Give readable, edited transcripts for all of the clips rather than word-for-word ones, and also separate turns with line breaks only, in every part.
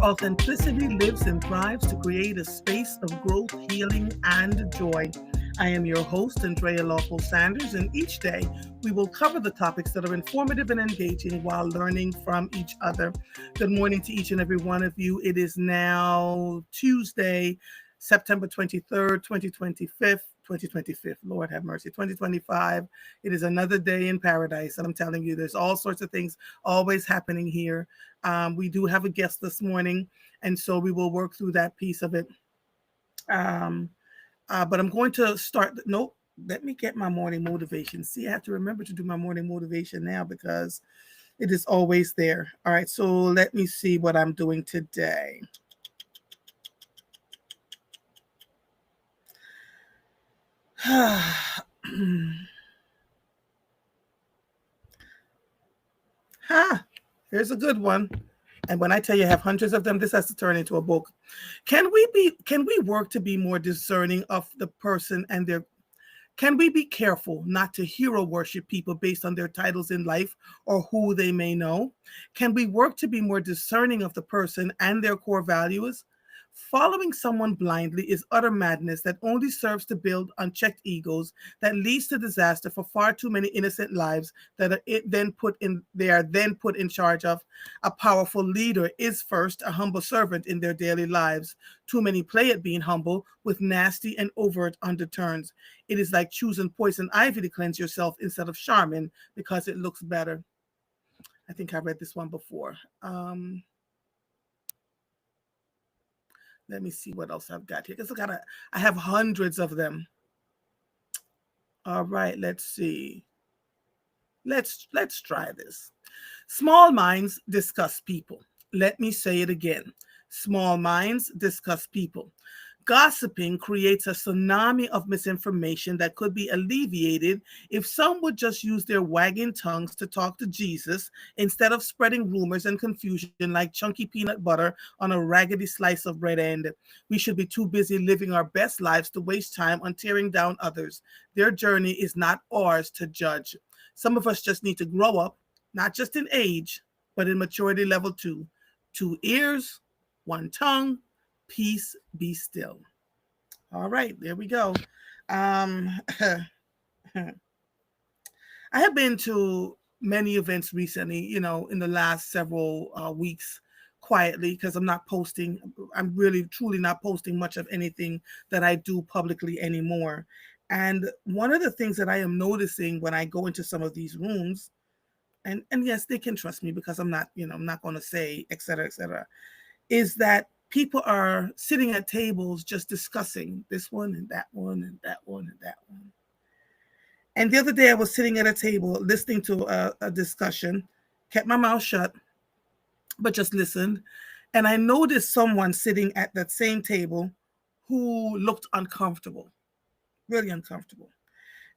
authenticity lives and thrives to create a space of growth, healing, and joy. I am your host, Andrea Lawful Sanders, and each day we will cover the topics that are informative and engaging while learning from each other. Good morning to each and every one of you. It is now Tuesday, September 23rd, 2025. Lord have mercy, 2025. It is another day in paradise. And I'm telling you, there's all sorts of things always happening here. We do have a guest this morning, and so we will work through that piece of it. Um, but I'm going to start. Nope. Let me get my morning motivation. See, I have to remember to do my morning motivation now because it is always there. All right. So let me see what I'm doing today. Here's a good one. And when I tell you I have hundreds of them, this has to turn into a book. Can we work to be more discerning of the person and their can we be careful not to hero worship people based on their titles in life or who they may know? Can we work to be more discerning of the person and their core values? Following someone blindly is utter madness that only serves to build unchecked egos that leads to disaster for far too many innocent lives that are they are then put in charge of. A powerful leader is first a humble servant in their daily lives. Too many play at being humble with nasty and overt undertones. It is like choosing poison ivy to cleanse yourself instead of Charmin because it looks better. I think I read this one before. Let me see what else I've got here. Because I have hundreds of them. All right, let's see. Let's try this. Small minds discuss people. Let me say it again. Small minds discuss people. Gossiping creates a tsunami of misinformation that could be alleviated if some would just use their wagging tongues to talk to Jesus instead of spreading rumors and confusion like chunky peanut butter on a raggedy slice of bread end. We should be too busy living our best lives to waste time on tearing down others. Their journey is not ours to judge. Some of us just need to grow up, not just in age, but in maturity level 2. 2 ears, 1 tongue, peace be still. All right, there we go. I have been to many events recently, in the last several weeks quietly because I'm not posting. I'm really, truly not posting much of anything that I do publicly anymore. And one of the things that I am noticing when I go into some of these rooms, and yes, they can trust me because I'm not going to say, et cetera, is that people are sitting at tables just discussing this one and that one and that one and that one. And the other day I was sitting at a table listening to a discussion, kept my mouth shut, but just listened. And I noticed someone sitting at that same table who looked uncomfortable, really uncomfortable.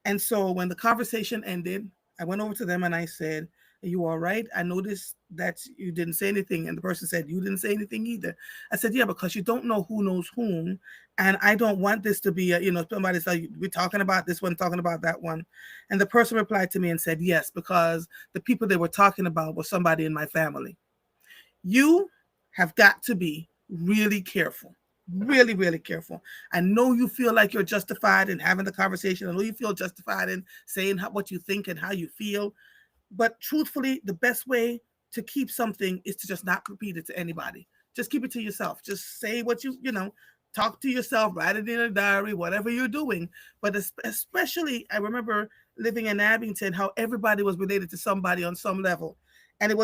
And so when the conversation ended, I went over to them and I said, "Are you all right? I noticed that you didn't say anything." And the person said, "You didn't say anything either." I said, "Yeah, because you don't know who knows whom. And I don't want this to be, somebody's like, we're talking about this one, talking about that one." And the person replied to me and said, "Yes, because the people they were talking about were somebody in my family." You have got to be really careful. Really, really careful. I know you feel like you're justified in having the conversation. I know you feel justified in saying what you think and how you feel. But truthfully, the best way to keep something is to just not repeat it to anybody. Just keep it to yourself. Just say what talk to yourself, write it in a diary, whatever you're doing. But especially, I remember living in Abington, how everybody was related to somebody on some level. And it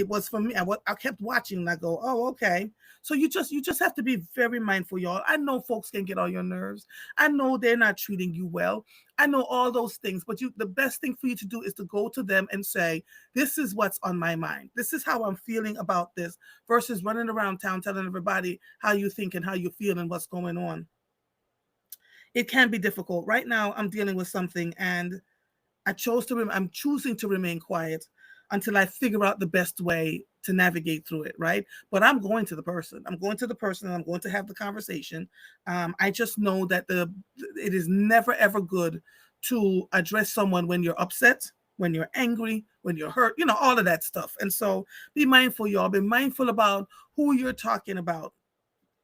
was for me. I kept watching and I go, oh, okay. So you just have to be very mindful, y'all. I know folks can get on your nerves. I know they're not treating you well. I know all those things, but the best thing for you to do is to go to them and say, "This is what's on my mind. This is how I'm feeling about this," versus running around town telling everybody how you think and how you feel and what's going on. It can be difficult. Right now, I'm dealing with something, and I'm choosing to remain quiet until I figure out the best way to navigate through it, right? But I'm going to the person. I'm going to the person and I'm going to have the conversation. I just know that it is never ever good to address someone when you're upset when you're angry, when you're hurt, all of that stuff. And so be mindful, y'all. Be mindful about who you're talking about.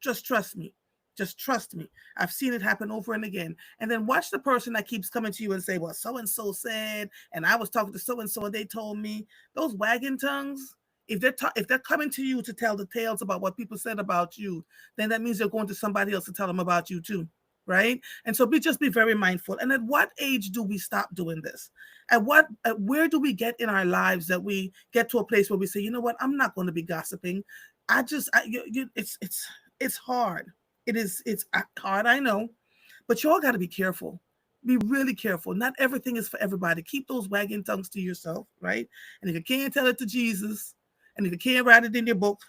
Just trust me. Just trust me. I've seen it happen over and again. And then watch the person that keeps coming to you and say, well, so and so said, and I was talking to so and so and they told me. Those wagging tongues, if they're coming to you to tell the tales about what people said about you, then that means they're going to somebody else to tell them about you too. Right. And so just be very mindful. And at what age do we stop doing this? Where do we get in our lives that we get to a place where we say, you know what, I'm not going to be gossiping. It's hard. It's hard, I know, but you all got to be careful. Be really careful. Not everything is for everybody. Keep those wagging tongues to yourself, right? And if you can't tell it to Jesus, and if you can't write it in your book,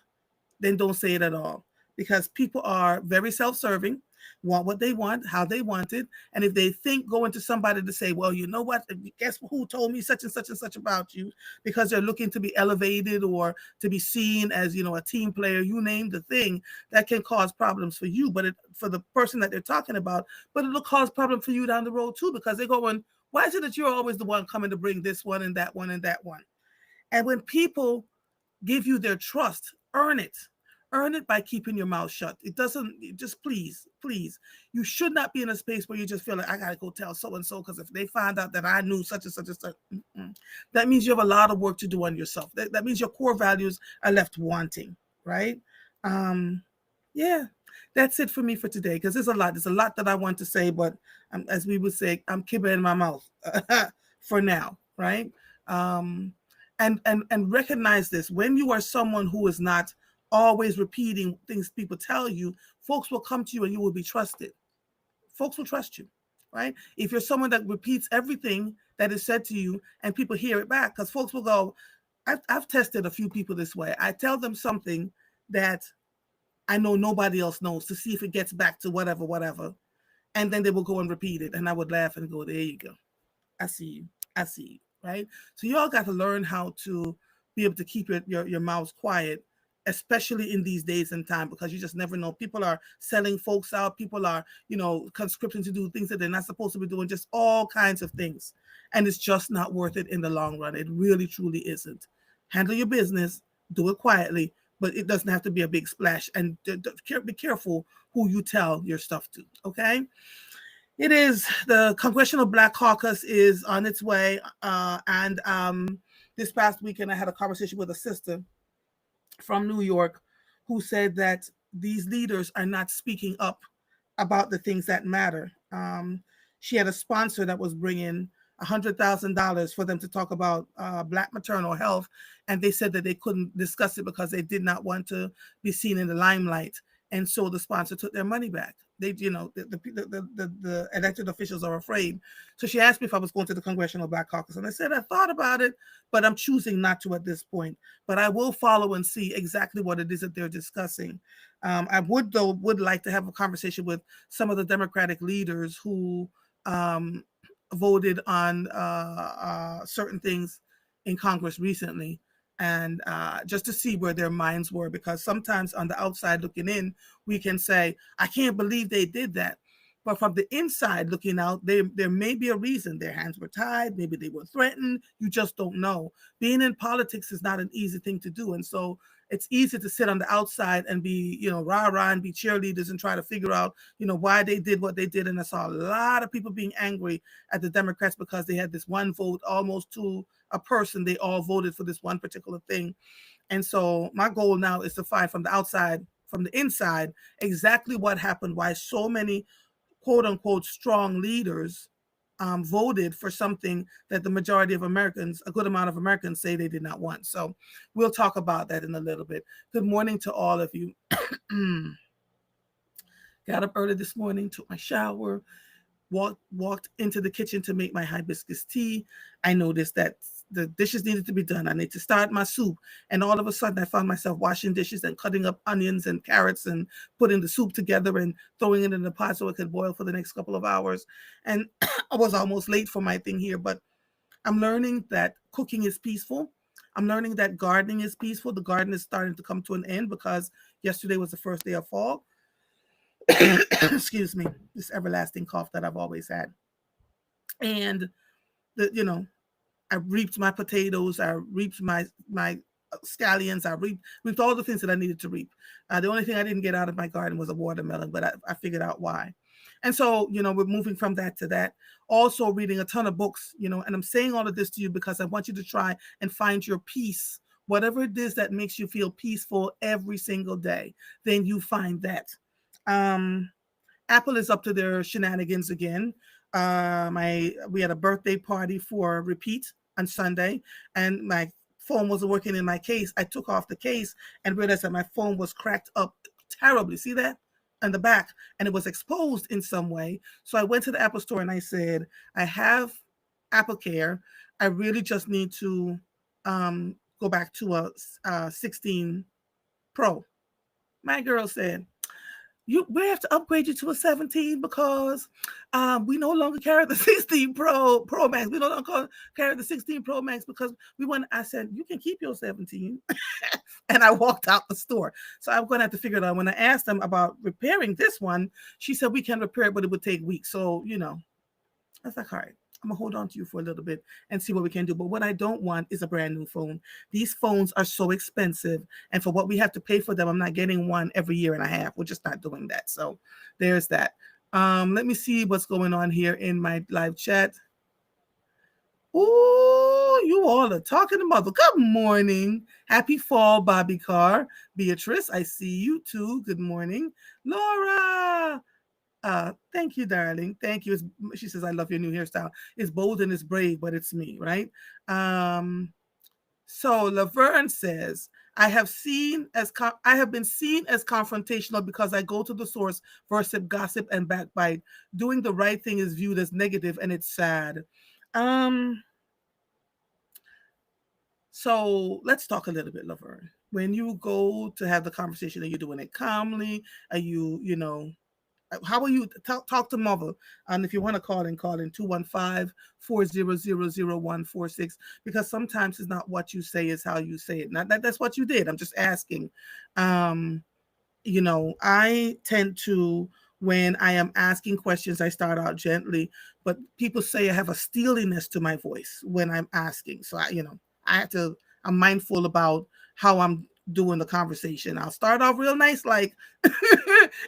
then don't say it at all. Because people are very self-serving, want what they want, how they want it. And if they think going to somebody to say, well, you know what, guess who told me such and such about you, because they're looking to be elevated or to be seen as, a team player, you name the thing, that can cause problems for you, but for the person that they're talking about, but it'll cause problems for you down the road too, because they're going, why is it that you're always the one coming to bring this one and that one and that one? And when people give you their trust, earn it. Earn it by keeping your mouth shut. It doesn't, just please, please. You should not be in a space where you just feel like, I got to go tell so and so, because if they find out that I knew such and such and such, that means you have a lot of work to do on yourself. That means your core values are left wanting, right? Yeah, that's it for me for today, because there's a lot. There's a lot that I want to say, but as we would say, I'm keeping it in my mouth for now, right? And recognize this: when you are someone who is not always repeating things people tell you, folks will come to you and you will be trusted. Folks will trust you, right? If you're someone that repeats everything that is said to you and people hear it back, because folks will go, I've tested a few people this way. I tell them something that I know nobody else knows to see if it gets back to whatever. And then they will go and repeat it. And I would laugh and go, there you go. I see you. I see you. Right? So you all got to learn how to be able to keep your mouths quiet, especially in these days and time, because you just never know. People are selling folks out. People are, conscripting to do things that they're not supposed to be doing, just all kinds of things. And it's just not worth it in the long run. It really, truly isn't. Handle your business, do it quietly, but it doesn't have to be a big splash. And be careful who you tell your stuff to, okay? It is the Congressional Black Caucus is on its way. And this past weekend, I had a conversation with a sister from New York who said that these leaders are not speaking up about the things that matter. She had a sponsor that was bringing $100,000 for them to talk about Black maternal health, and they said that they couldn't discuss it because they did not want to be seen in the limelight, and so the sponsor took their money back. They, the elected officials are afraid. So she asked me if I was going to the Congressional Black Caucus, and I said I thought about it, but I'm choosing not to at this point. But I will follow and see exactly what it is that they're discussing. I would like to have a conversation with some of the Democratic leaders who voted on certain things in Congress recently, and just to see where their minds were, because sometimes on the outside looking in, we can say, I can't believe they did that. But from the inside looking out, there may be a reason. Their hands were tied, maybe they were threatened. You just don't know. Being in politics is not an easy thing to do. And so it's easy to sit on the outside and be, rah-rah and be cheerleaders and try to figure out, why they did what they did. And I saw a lot of people being angry at the Democrats because they had this one vote, almost to a person. They all voted for this one particular thing. And so my goal now is to find from the outside, from the inside, exactly what happened, why so many quote unquote strong leaders voted for something that the majority of Americans, a good amount of Americans, say they did not want. So we'll talk about that in a little bit. Good morning to all of you. Got up early this morning, took my shower, walked into the kitchen to make my hibiscus tea. I noticed that the dishes needed to be done. I need to start my soup. And all of a sudden I found myself washing dishes and cutting up onions and carrots and putting the soup together and throwing it in the pot so it could boil for the next couple of hours. And I was almost late for my thing here, but I'm learning that cooking is peaceful. I'm learning that gardening is peaceful. The garden is starting to come to an end because yesterday was the first day of fall. Excuse me, this everlasting cough that I've always had. And the I reaped my potatoes. I reaped my scallions. I reaped all the things that I needed to reap. The only thing I didn't get out of my garden was a watermelon, but I figured out why. And so, we're moving from that to that. Also, reading a ton of books, and I'm saying all of this to you because I want you to try and find your peace. Whatever it is that makes you feel peaceful every single day, then you find that. Um, Apple is up to their shenanigans again. We had a birthday party for Repeat on Sunday, and my phone wasn't working in my case. I took off the case and realized that my phone was cracked up terribly. See that? On the back, and it was exposed in some way. So I went to the Apple store and I said, I have Apple Care. I really just need to go back to a 16 Pro. My girl said, we have to upgrade you to a 17 because we no longer carry the 16 Pro Max. We no longer carry the 16 Pro Max because we want. I said you can keep your 17, and I walked out the store. So I'm going to have to figure it out. When I asked them about repairing this one, she said we can repair it, but it would take weeks. So I was like, all right, I'm gonna hold on to you for a little bit and see what we can do. But what I don't want is a brand new phone. These phones are so expensive, and for what we have to pay for them, I'm not getting one every year and a half. We're just not doing that. So there's that. Let me see what's going on here in my live chat. Oh, you all are talking to mother. Good morning. Happy fall, Bobby Carr. Beatrice, I see you too. Good morning. Laura. Thank you, darling. Thank you. She says, I love your new hairstyle. It's bold and it's brave, but it's me, right? So Laverne says, I have been seen as confrontational because I go to the source versus gossip and backbite. Doing the right thing is viewed as negative, and it's sad. So let's talk a little bit, Laverne. When you go to have the conversation, are you doing it calmly? Are you, how will you talk to mother? And if you want to call in 215-400-0146, because sometimes it's not what you say, is how you say it. Not that's what you did. I'm just asking. I tend to, when I am asking questions, I start out gently, but people say I have a steeliness to my voice when I'm asking. So I'm mindful about how I'm doing the conversation. I'll start off real nice, like,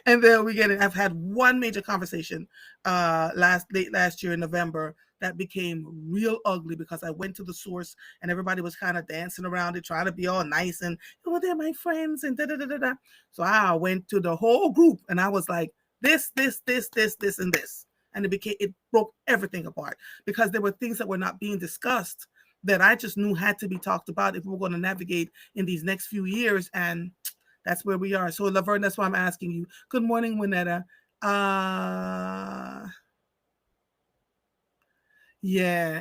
and then we get it. I've had one major conversation late last year in November that became real ugly because I went to the source and everybody was kind of dancing around it, trying to be all nice and, oh, they're my friends and da da da da da. So I went to the whole group and I was like, this, and this. And it broke everything apart because there were things that were not being discussed that I just knew had to be talked about if we were going to navigate in these next few years. And that's where we are. So Laverne, that's why I'm asking you. Good morning, Winetta. Yeah.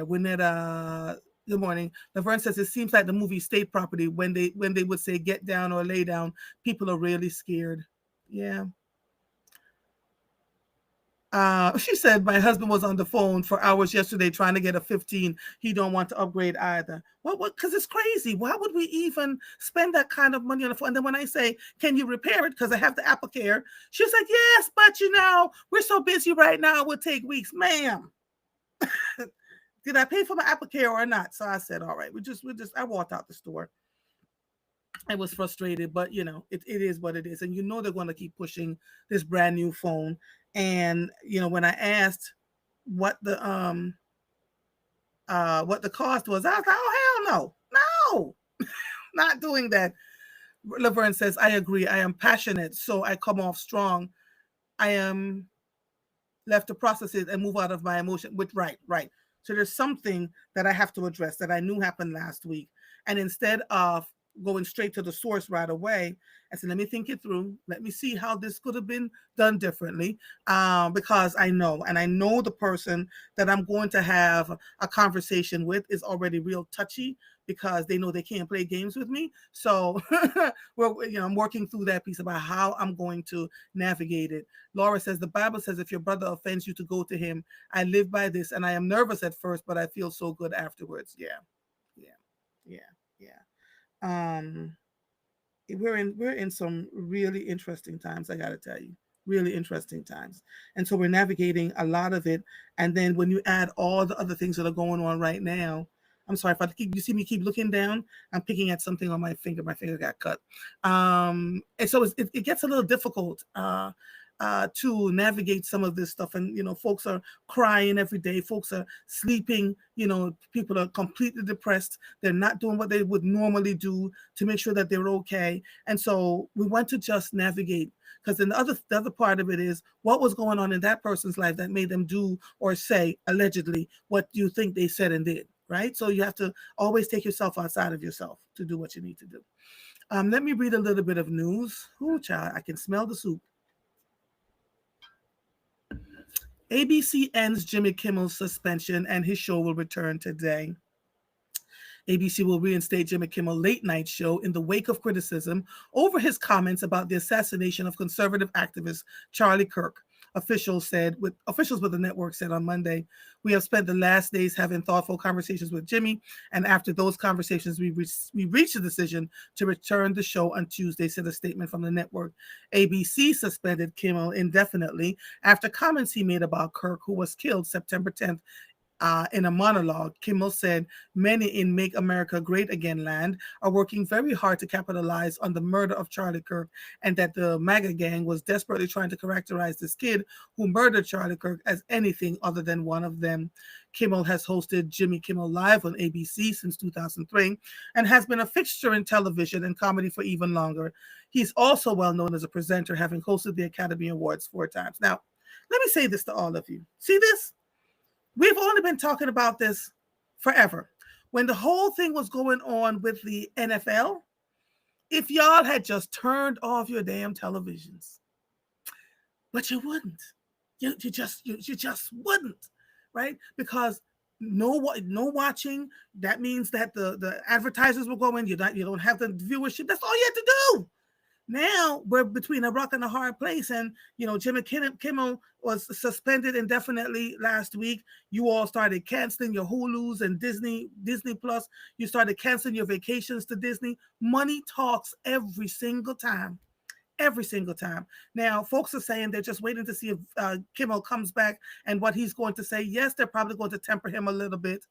Winetta, good morning. Laverne says it seems like the movie State Property, when they would say get down or lay down, people are really scared. Yeah. She said my husband was on the phone for hours yesterday trying to get a 15. He don't want to upgrade either. What? Because it's crazy. Why would we even spend that kind of money on the phone? And then when I say, can you repair it? Because I have the Apple Care. She's like, yes, but we're so busy right now. It would take weeks. Ma'am, did I pay for my Apple Care or not? So I said, all right, I walked out the store. I was frustrated, but it is what it is. And they're going to keep pushing this brand new phone. And when I asked what the cost was, I was like, oh hell no, not doing that. Laverne says, I agree. I am passionate, so I come off strong. I am left to process it and move out of my emotion. Which right. So there's something that I have to address that I knew happened last week. And instead of going straight to the source right away, I said, let me think it through. Let me see how this could have been done differently. Because I know the person that I'm going to have a conversation with is already real touchy because they know they can't play games with me. So I'm working through that piece about how I'm going to navigate it. Laura says, the Bible says, if your brother offends you, to go to him. I live by this, and I am nervous at first, but I feel so good afterwards. Yeah. We're in some really interesting times, I gotta tell you. really interesting times. And so we're navigating a lot of it. And then when you add all the other things that are going on right now, I'm sorry if you see me keep looking down. I'm picking at something on my finger. My finger got cut, and so it gets a little difficult to navigate some of this stuff. And folks are crying every day. Folks are sleeping. People are completely depressed. They're not doing what they would normally do to make sure that they're okay. And so we want to just navigate, because then the other part of it is what was going on in that person's life that made them do or say allegedly what you think they said and did. Right? So you have to always take yourself outside of yourself to do what you need to do. Let me read a little bit of news. Ooh, child, I can smell the soup. ABC ends Jimmy Kimmel's suspension and his show will return today. ABC will reinstate Jimmy Kimmel late night show in the wake of criticism over his comments about the assassination of conservative activist Charlie Kirk. Officials with the network said on Monday, "We have spent the last days having thoughtful conversations with Jimmy, and after those conversations, we reached a decision to return the show on Tuesday," said a statement from the network. ABC suspended Kimmel indefinitely after comments he made about Kirk, who was killed September 10th. In a monologue, Kimmel said many in Make America Great Again land are working very hard to capitalize on the murder of Charlie Kirk, and that the MAGA gang was desperately trying to characterize this kid who murdered Charlie Kirk as anything other than one of them. Kimmel has hosted Jimmy Kimmel Live on ABC since 2003 and has been a fixture in television and comedy for even longer. He's also well known as a presenter, having hosted the Academy Awards 4 times. Now, let me say this to all of you. See this? We've only been talking about this forever. When the whole thing was going on with the NFL, if y'all had just turned off your damn televisions, but you wouldn't. You just wouldn't, right? Because no watching. That means that the advertisers will go in. You don't have the viewership. That's all you had to do. Now we're between a rock and a hard place, and Jimmy Kimmel was suspended indefinitely last week. You all started canceling your Hulu's and Disney Plus. You started canceling your vacations to Disney. Money talks every single time. Every single time. Now, folks are saying they're just waiting to see if Kimmel comes back and what he's going to say. Yes, they're probably going to temper him a little bit.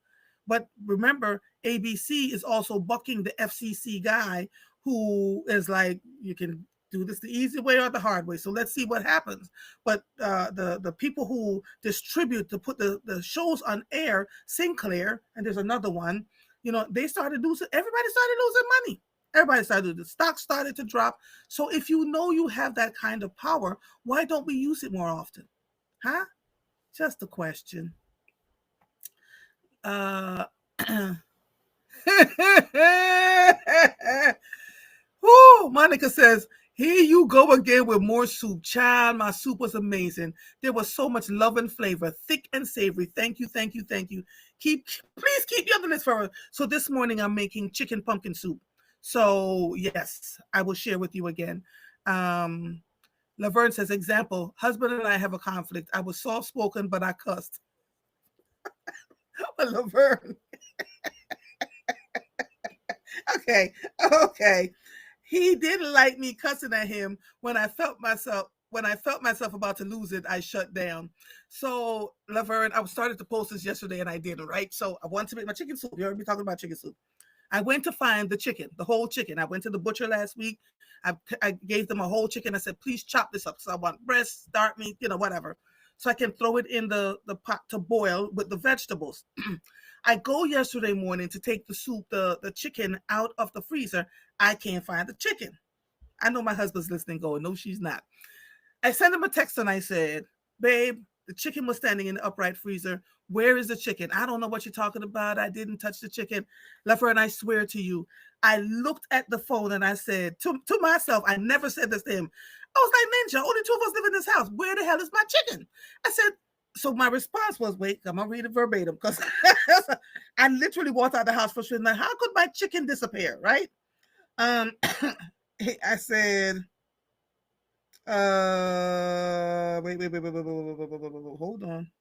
But remember, ABC is also bucking the FCC guy who is like, you can do this the easy way or the hard way. So let's see what happens. But the people who distribute to put the shows on air, Sinclair, and there's another one, they started losing, everybody started losing money. Everybody started, the stock started to drop. So if you know you have that kind of power, why don't we use it more often? Huh? Just a question. Woo, Monica says, "Here you go again with more soup. Child, my soup was amazing. There was so much love and flavor, thick and savory. Thank you, thank you, thank you. Please keep your this for us." So this morning I'm making chicken pumpkin soup. So yes, I will share with you again. Um, Laverne says, example, husband and I have a conflict. I was soft spoken, but I cussed. Laverne. Okay. He didn't like me cussing at him when I felt myself about to lose it. I shut down. So Laverne, I started to post this yesterday and I didn't, right? So I wanted to make my chicken soup. You heard me talking about chicken soup. I went to find the chicken, the whole chicken. I went to the butcher last week. I gave them a whole chicken. I said, please chop this up. So I want breast, dark meat, whatever. So I can throw it in the pot to boil with the vegetables. I go yesterday morning to take the soup, the chicken out of the freezer. I can't find the chicken. I know my husband's listening going, no, she's not. I sent him a text and I said, babe, the chicken was standing in the upright freezer. Where is the chicken? I don't know what you're talking about. I didn't touch the chicken. Laverne, I swear to you, I looked at the phone and I said to myself, I never said this to him. I was like, Ninja, only 2 of us live in this house. Where the hell is my chicken? I said, so my response was, wait, I'm going to read it verbatim because I literally walked out of the house frustrated. Like, how could my chicken disappear, right? I said, wait, hold on.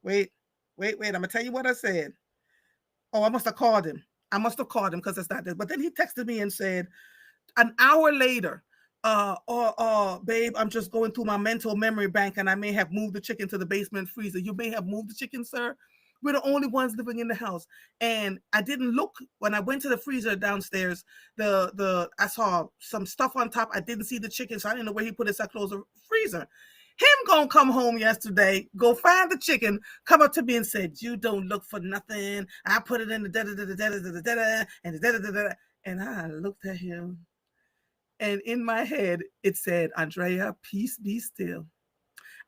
Wait, I'm gonna tell you what I said. Oh, I must have called him because it's not this. But then he texted me and said, an hour later, Babe, I'm just going through my mental memory bank and I may have moved the chicken to the basement freezer. You may have moved the chicken, sir. We're the only ones living in the house. And I didn't look when I went to the freezer downstairs. The I saw some stuff on top. I didn't see the chicken, so I didn't know where he put it. So I closed the freezer. Him gonna come home yesterday, go find the chicken, come up to me and said, "You don't look for nothing. I put it in the da da da da da da da da and da da da da." And I looked at him, and in my head it said, "Andrea, peace be still."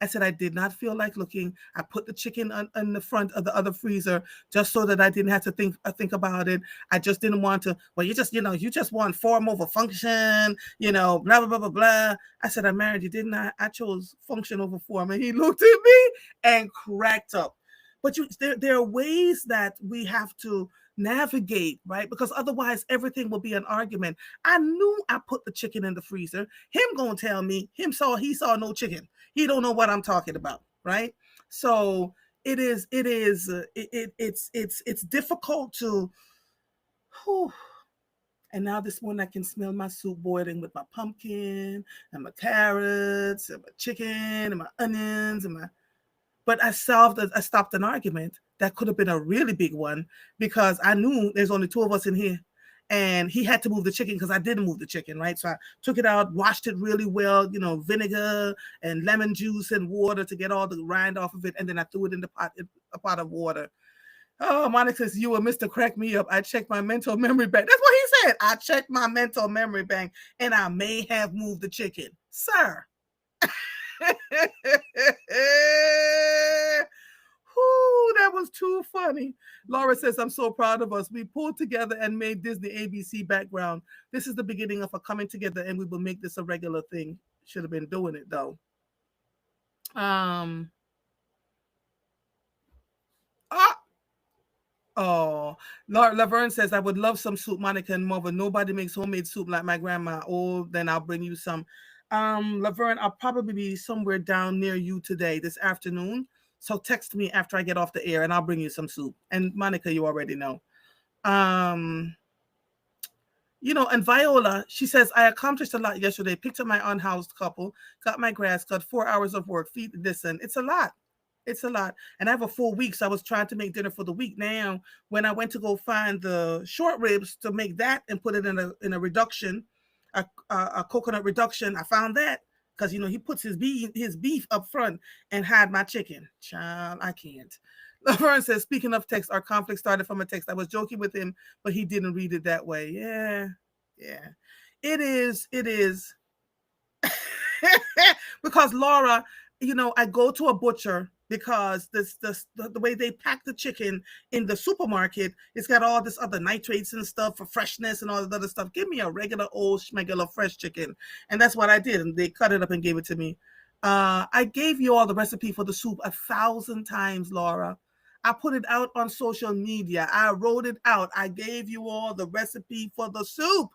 I said I did not feel like looking. I put the chicken on the front of the other freezer just so that I didn't have to think about it. I just didn't want to. Well, you just want form over function, blah blah blah blah blah. I said I married you, didn't I? I chose function over form, and he looked at me and cracked up. But there are ways that we have to navigate, right? Because otherwise everything will be an argument. I knew I put the chicken in the freezer. Him gonna tell me he saw no chicken. He don't know what I'm talking about, right? So it's difficult to. Whew. And now this morning I can smell my soup boiling with my pumpkin and my carrots and my chicken and my onions and my. But I stopped an argument that could have been a really big one because I knew there's only two of us in here. And he had to move the chicken because I didn't move the chicken, right? So I took it out, washed it really well, vinegar and lemon juice and water to get all the rind off of it. And then I threw it in a pot of water. Oh, Monica says, "You were Mr. Crack Me Up. I checked my mental memory bank." That's what he said. I checked my mental memory bank and I may have moved the chicken. Sir. Ooh, that was too funny. Laura says, "I'm so proud of us. We pulled together and made Disney ABC background. This is the beginning of a coming together and we will make this a regular thing." Should have been doing it though. Ah, oh, Laverne says, "I would love some soup, Monica and Mother. Nobody makes homemade soup like my grandma. Oh, then I'll bring you some." Laverne, I'll probably be somewhere down near you today, this afternoon. So text me after I get off the air and I'll bring you some soup. And Monica, you already know. Um, and Viola, she says, "I accomplished a lot yesterday. Picked up my unhoused couple, got my grass cut, 4 hours of work, feed this, and it's a lot. It's a lot. And I have a full week, so I was trying to make dinner for the week. Now, when I went to go find the short ribs to make that and put it in a reduction, a coconut reduction, I found that because he puts his beef up front and hide my chicken. Child, I can't." Laverne says, "Speaking of text, our conflict started from a text. I was joking with him, but he didn't read it that way." Yeah, yeah. It is. Because Laura, I go to a butcher because the way they pack the chicken in the supermarket, it's got all this other nitrates and stuff for freshness and all that other stuff. Give me a regular old schmegular fresh chicken. And that's what I did. And they cut it up and gave it to me. I gave you all the recipe for the soup 1,000 times, Laura. I put it out on social media. I wrote it out. I gave you all the recipe for the soup.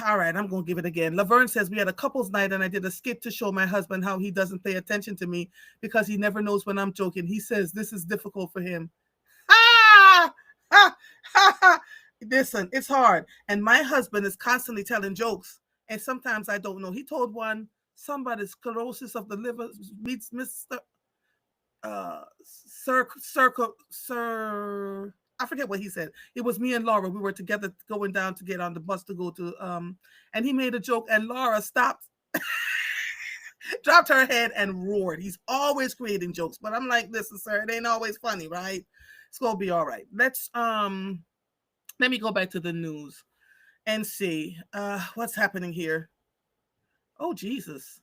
All right, I'm going to give it again. Laverne says, "We had a couple's night and I did a skit to show my husband how he doesn't pay attention to me because he never knows when I'm joking. He says this is difficult for him." Ah! Ah! Ah! Listen, it's hard. And my husband is constantly telling jokes. And sometimes I don't know. He told one, somebody sclerosis of the liver meets Mr. Sir, I forget what he said. It was me and Laura. We were together going down to get on the bus to go to and he made a joke and Laura stopped, dropped her head and roared. He's always creating jokes, but I'm like, "Listen, sir, it ain't always funny, right? It's gonna be all right." Let me go back to the news and see what's happening here. Oh Jesus.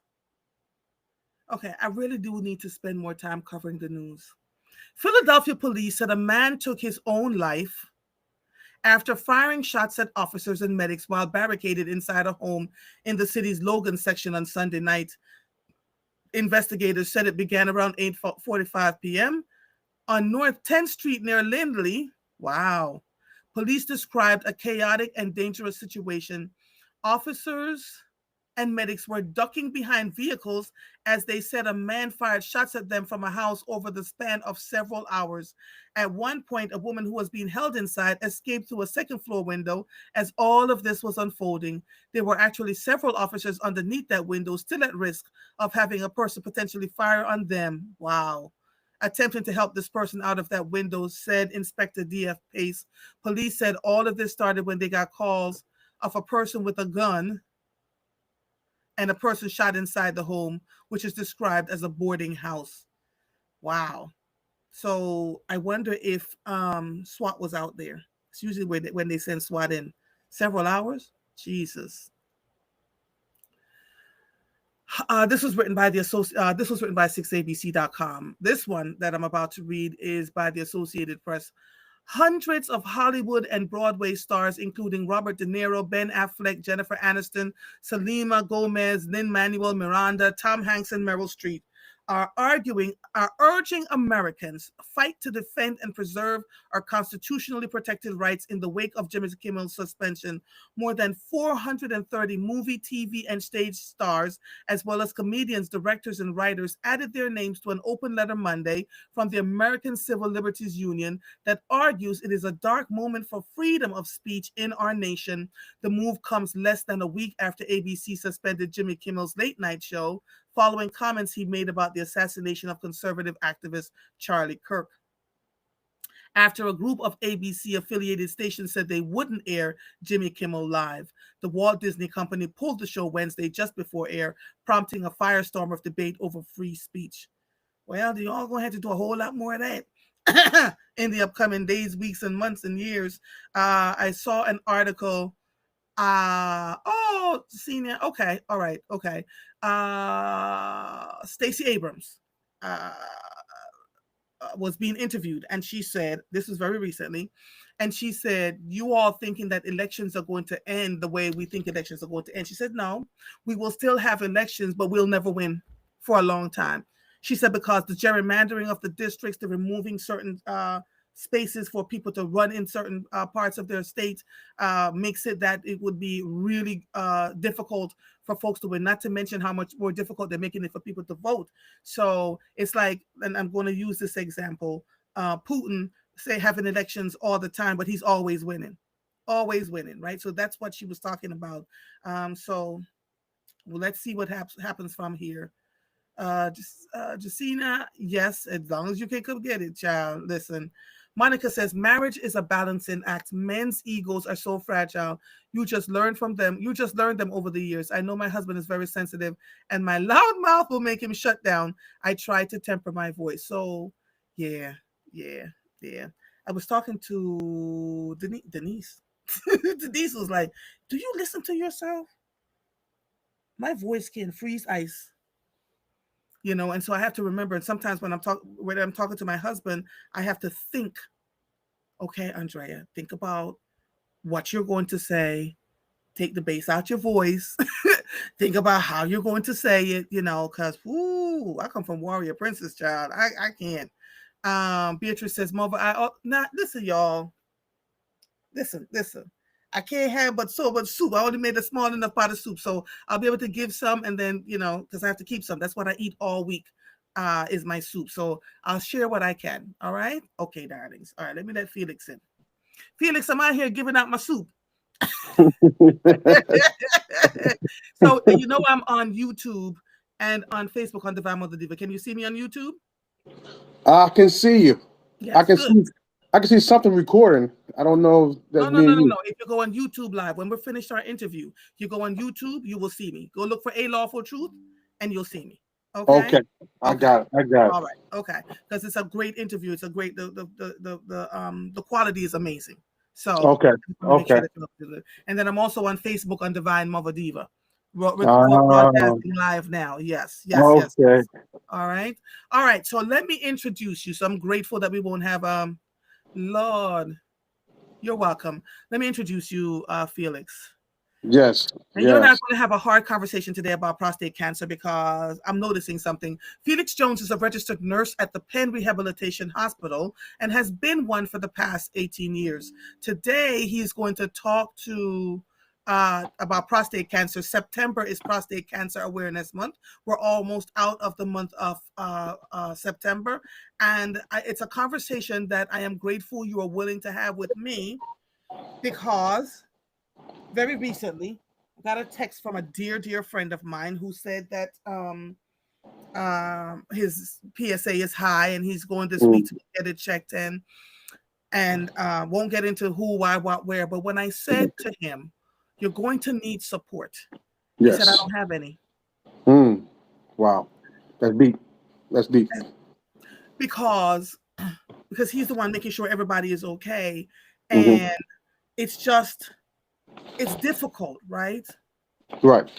Okay, I really do need to spend more time covering the news. Philadelphia police said a man took his own life after firing shots at officers and medics while barricaded inside a home in the city's Logan section on Sunday night. Investigators said it began around 8:45 p.m. on North 10th Street near Lindley. Wow. Police described a chaotic and dangerous situation. Officers and medics were ducking behind vehicles as they said a man fired shots at them from a house over the span of several hours. At one point, a woman who was being held inside escaped through a second floor window as all of this was unfolding. There were actually several officers underneath that window, still at risk of having a person potentially fire on them. Wow. Attempting to help this person out of that window, said Inspector D.F. Pace. Police said all of this started when they got calls of a person with a gun and a person shot inside the home, which is described as a boarding house. Wow. So I wonder if SWAT was out there. It's usually when they send SWAT in. Several hours? Jesus. This was written by this was written by 6abc.com. This one that I'm about to read is by the Associated Press. Hundreds of Hollywood and Broadway stars, including Robert De Niro, Ben Affleck, Jennifer Aniston, Selena Gomez, Lin-Manuel Miranda, Tom Hanks, and Meryl Streep, are urging Americans fight to defend and preserve our constitutionally protected rights in the wake of Jimmy Kimmel's suspension. More than 430 movie, TV, and stage stars, as well as comedians, directors, and writers, added their names to an open letter Monday from the American Civil Liberties Union that argues it is a dark moment for freedom of speech in our nation. The move comes less than a week after ABC suspended Jimmy Kimmel's late night show following comments he made about the assassination of conservative activist Charlie Kirk. After a group of ABC-affiliated stations said they wouldn't air Jimmy Kimmel Live, the Walt Disney Company pulled the show Wednesday just before air, prompting a firestorm of debate over free speech. Well, you're all going to have to do a whole lot more of that in the upcoming days, weeks, and months and years. I saw an article. Senior. Okay. All right. Okay. Stacey Abrams was being interviewed, and she said, this was very recently, and she said, you all thinking that elections are going to end the way we think elections are going to end. She said, no, we will still have elections, but we'll never win for a long time. She said, because the gerrymandering of the districts, the removing certain spaces for people to run in certain parts of their state makes it that it would be really difficult for folks to win, not to mention how much more difficult they're making it for people to vote. So it's like, and I'm going to use this example, Putin, say, having elections all the time, but he's always winning, right? So that's what she was talking about. So well, let's see what happens from here. Justina, yes, as long as you can come get it, child. Listen, Monica says marriage is a balancing act. Men's egos are so fragile. You just learn from them. You just learn them over the years. I know my husband is very sensitive, and my loud mouth will make him shut down. I try to temper my voice. So, yeah. I was talking to Denise. Denise was like, "Do you listen to yourself? My voice can freeze ice." And so I have to remember, and sometimes when I'm talking to my husband, I have to think, okay, Andrea, think about what you're going to say, take the bass out your voice, think about how you're going to say it, because I come from warrior princess, child. I can't. Beatrice says, Mother, listen, y'all. Listen. I can't have but so much soup. I only made a small enough pot of soup, so I'll be able to give some, and then because I have to keep some. That's what I eat all week, is my soup. So I'll share what I can. All right, okay, darlings. All right, let me let Felix in. Felix, I'm out here giving out my soup. So I'm on YouTube and on Facebook on Divine Mother Diva. Can you see me on YouTube?
I can see you.
Yes,
I can
good.
see. I can see something recording. I don't know if that's
No.
me and you.
If you go on YouTube Live, when we're finished our interview, you go on YouTube, you will see me. Go look for A.Lawful Truth, and you'll see me. Okay.
Okay, I
Okay.
got it. I got it.
All right. Okay. Because it's a great interview. It's a great the quality is amazing. So
Okay,
make sure
okay.
that you look at it. And then I'm also on Facebook on Divine Mother Diva.
Uh,
Broadcasting live now. Yes.
okay.
All right. All right. So let me introduce you. So I'm grateful that we won't have Lord. You're welcome. Let me introduce you, Felix.
Yes.
And you and I are
Yes.
going to have a hard conversation today about prostate cancer because I'm noticing something. Felix Jones is a registered nurse at the Penn Rehabilitation Hospital and has been one for the past 18 years. Today, he's going to talk to about prostate cancer. September is Prostate Cancer Awareness Month. We're almost out of the month of September, and it's a conversation that I am grateful you are willing to have with me, because very recently I got a text from a dear friend of mine who said that his PSA is high and he's going this week to get it checked in, and won't get into who, why, what, where. But when I said to him, "You're going to need support," he said, "I
Yes.
don't have any."
Wow. That's deep. That's deep.
Because he's the one making sure everybody is okay,
Mm-hmm.
and it's difficult, right?
Right.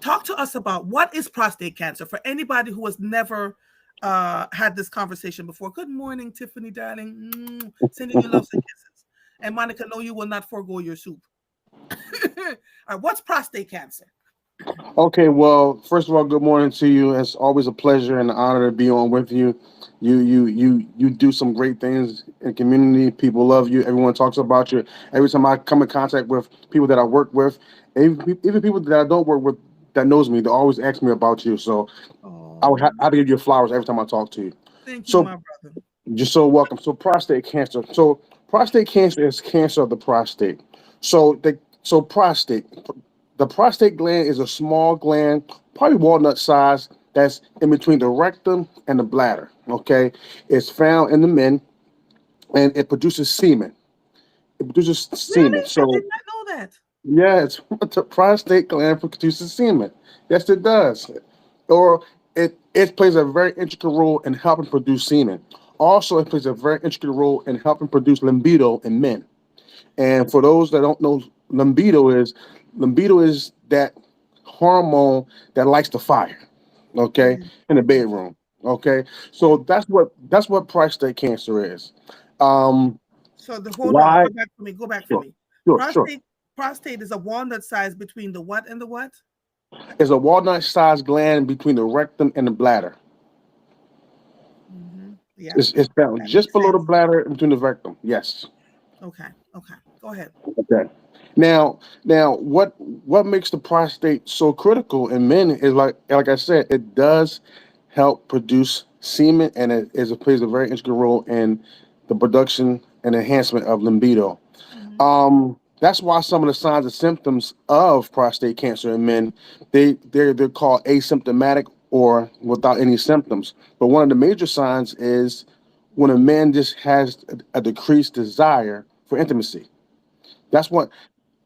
Talk to us about what is prostate cancer for anybody who has never had this conversation before. Good morning, Tiffany, darling. Sending you loves and kisses. And Monica, no, you will not forego your soup. All right, what's prostate cancer?
Okay, well, first of all, good morning to you. It's always a pleasure and an honor to be on with you. You do some great things in community. People love you. Everyone talks about you. Every time I come in contact with people that I work with, even people that I don't work with that knows me, they always ask me about you. So
Oh,
I have to give you flowers every time I talk to you.
thank you,
So
my brother.
you're so welcome. So prostate cancer. So prostate cancer is cancer of the prostate. So prostate. The prostate gland is a small gland, probably walnut size, that's in between the rectum and the bladder. Okay, it's found in the men, and it produces semen. It produces semen.
Really? I did
So
not know that.
yeah, it's the prostate gland produces semen. Yes, it does. Or it plays a very intricate role in helping produce semen. Also, it plays a very intricate role in helping produce libido in men. And for those that don't know, libido is that hormone that likes the fire. Okay,
Mm,
in the
okay.
bedroom. Okay, so
Okay.
that's what prostate cancer is. Um,
So hold on.
why?
Go back for me. Go back for
Sure,
me.
sure.
Prostate is a walnut size between the what and the what?
It's a walnut-sized gland between the rectum and the bladder.
Yeah,
It's found
that
just
makes
below the
sense.
bladder and between the rectum. Yes.
Okay. Okay. Go ahead.
Okay. Now, what makes the prostate so critical in men is like I said, it does help produce semen, and it plays a very integral role in the production and enhancement of libido.
Mm-hmm.
That's why some of the signs and symptoms of prostate cancer in men, they're called asymptomatic or without any symptoms. But one of the major signs is when a man just has a decreased desire for intimacy. That's what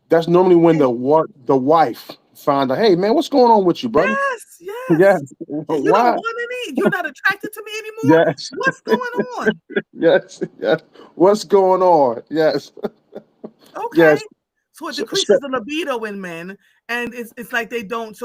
that's normally when
Okay.
the wife find out, hey man, what's going on with you, buddy?
Yes. Yes.
Yes.
You don't
Why?
want any. You're not attracted to me anymore.
Yes.
What's going on?
Yes. Yes. What's going on? Yes. Yes.
Okay. So it
So,
decreases the libido in men, and it's like they don't.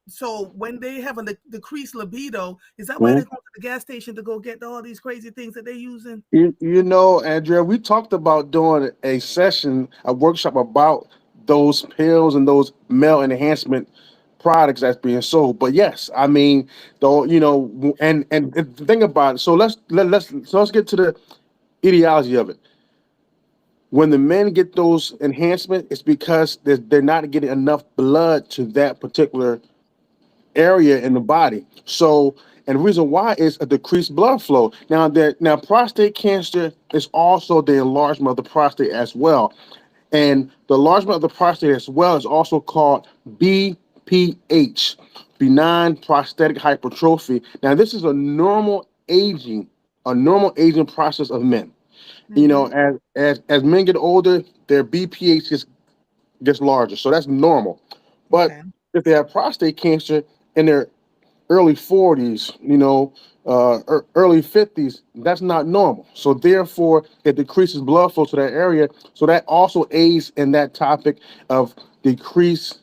So when they have a decreased libido, is that why they
mhm.
go to the gas station to go get all these crazy things that they're using?
You know, Andrea, we talked about doing a session, a workshop about those pills and those male enhancement products that's being sold. But yes, I mean, though, and the thing about it. So let's get to the ideology of it. When the men get those enhancements, it's because they're not getting enough blood to that particular area in the body. So, and the reason why is a decreased blood flow. Now prostate cancer is also the enlargement of the prostate as well. And the enlargement of the prostate as well is also called BPH, benign prostatic hypertrophy. Now, this is a normal aging process of men. You know,
Mm-hmm.
as men get older, their BPH gets larger. So that's normal. But
Okay.
if they have prostate cancer in their early 40s, early 50s, that's not normal. So therefore, it decreases blood flow to that area. So that also aids in that topic of decreased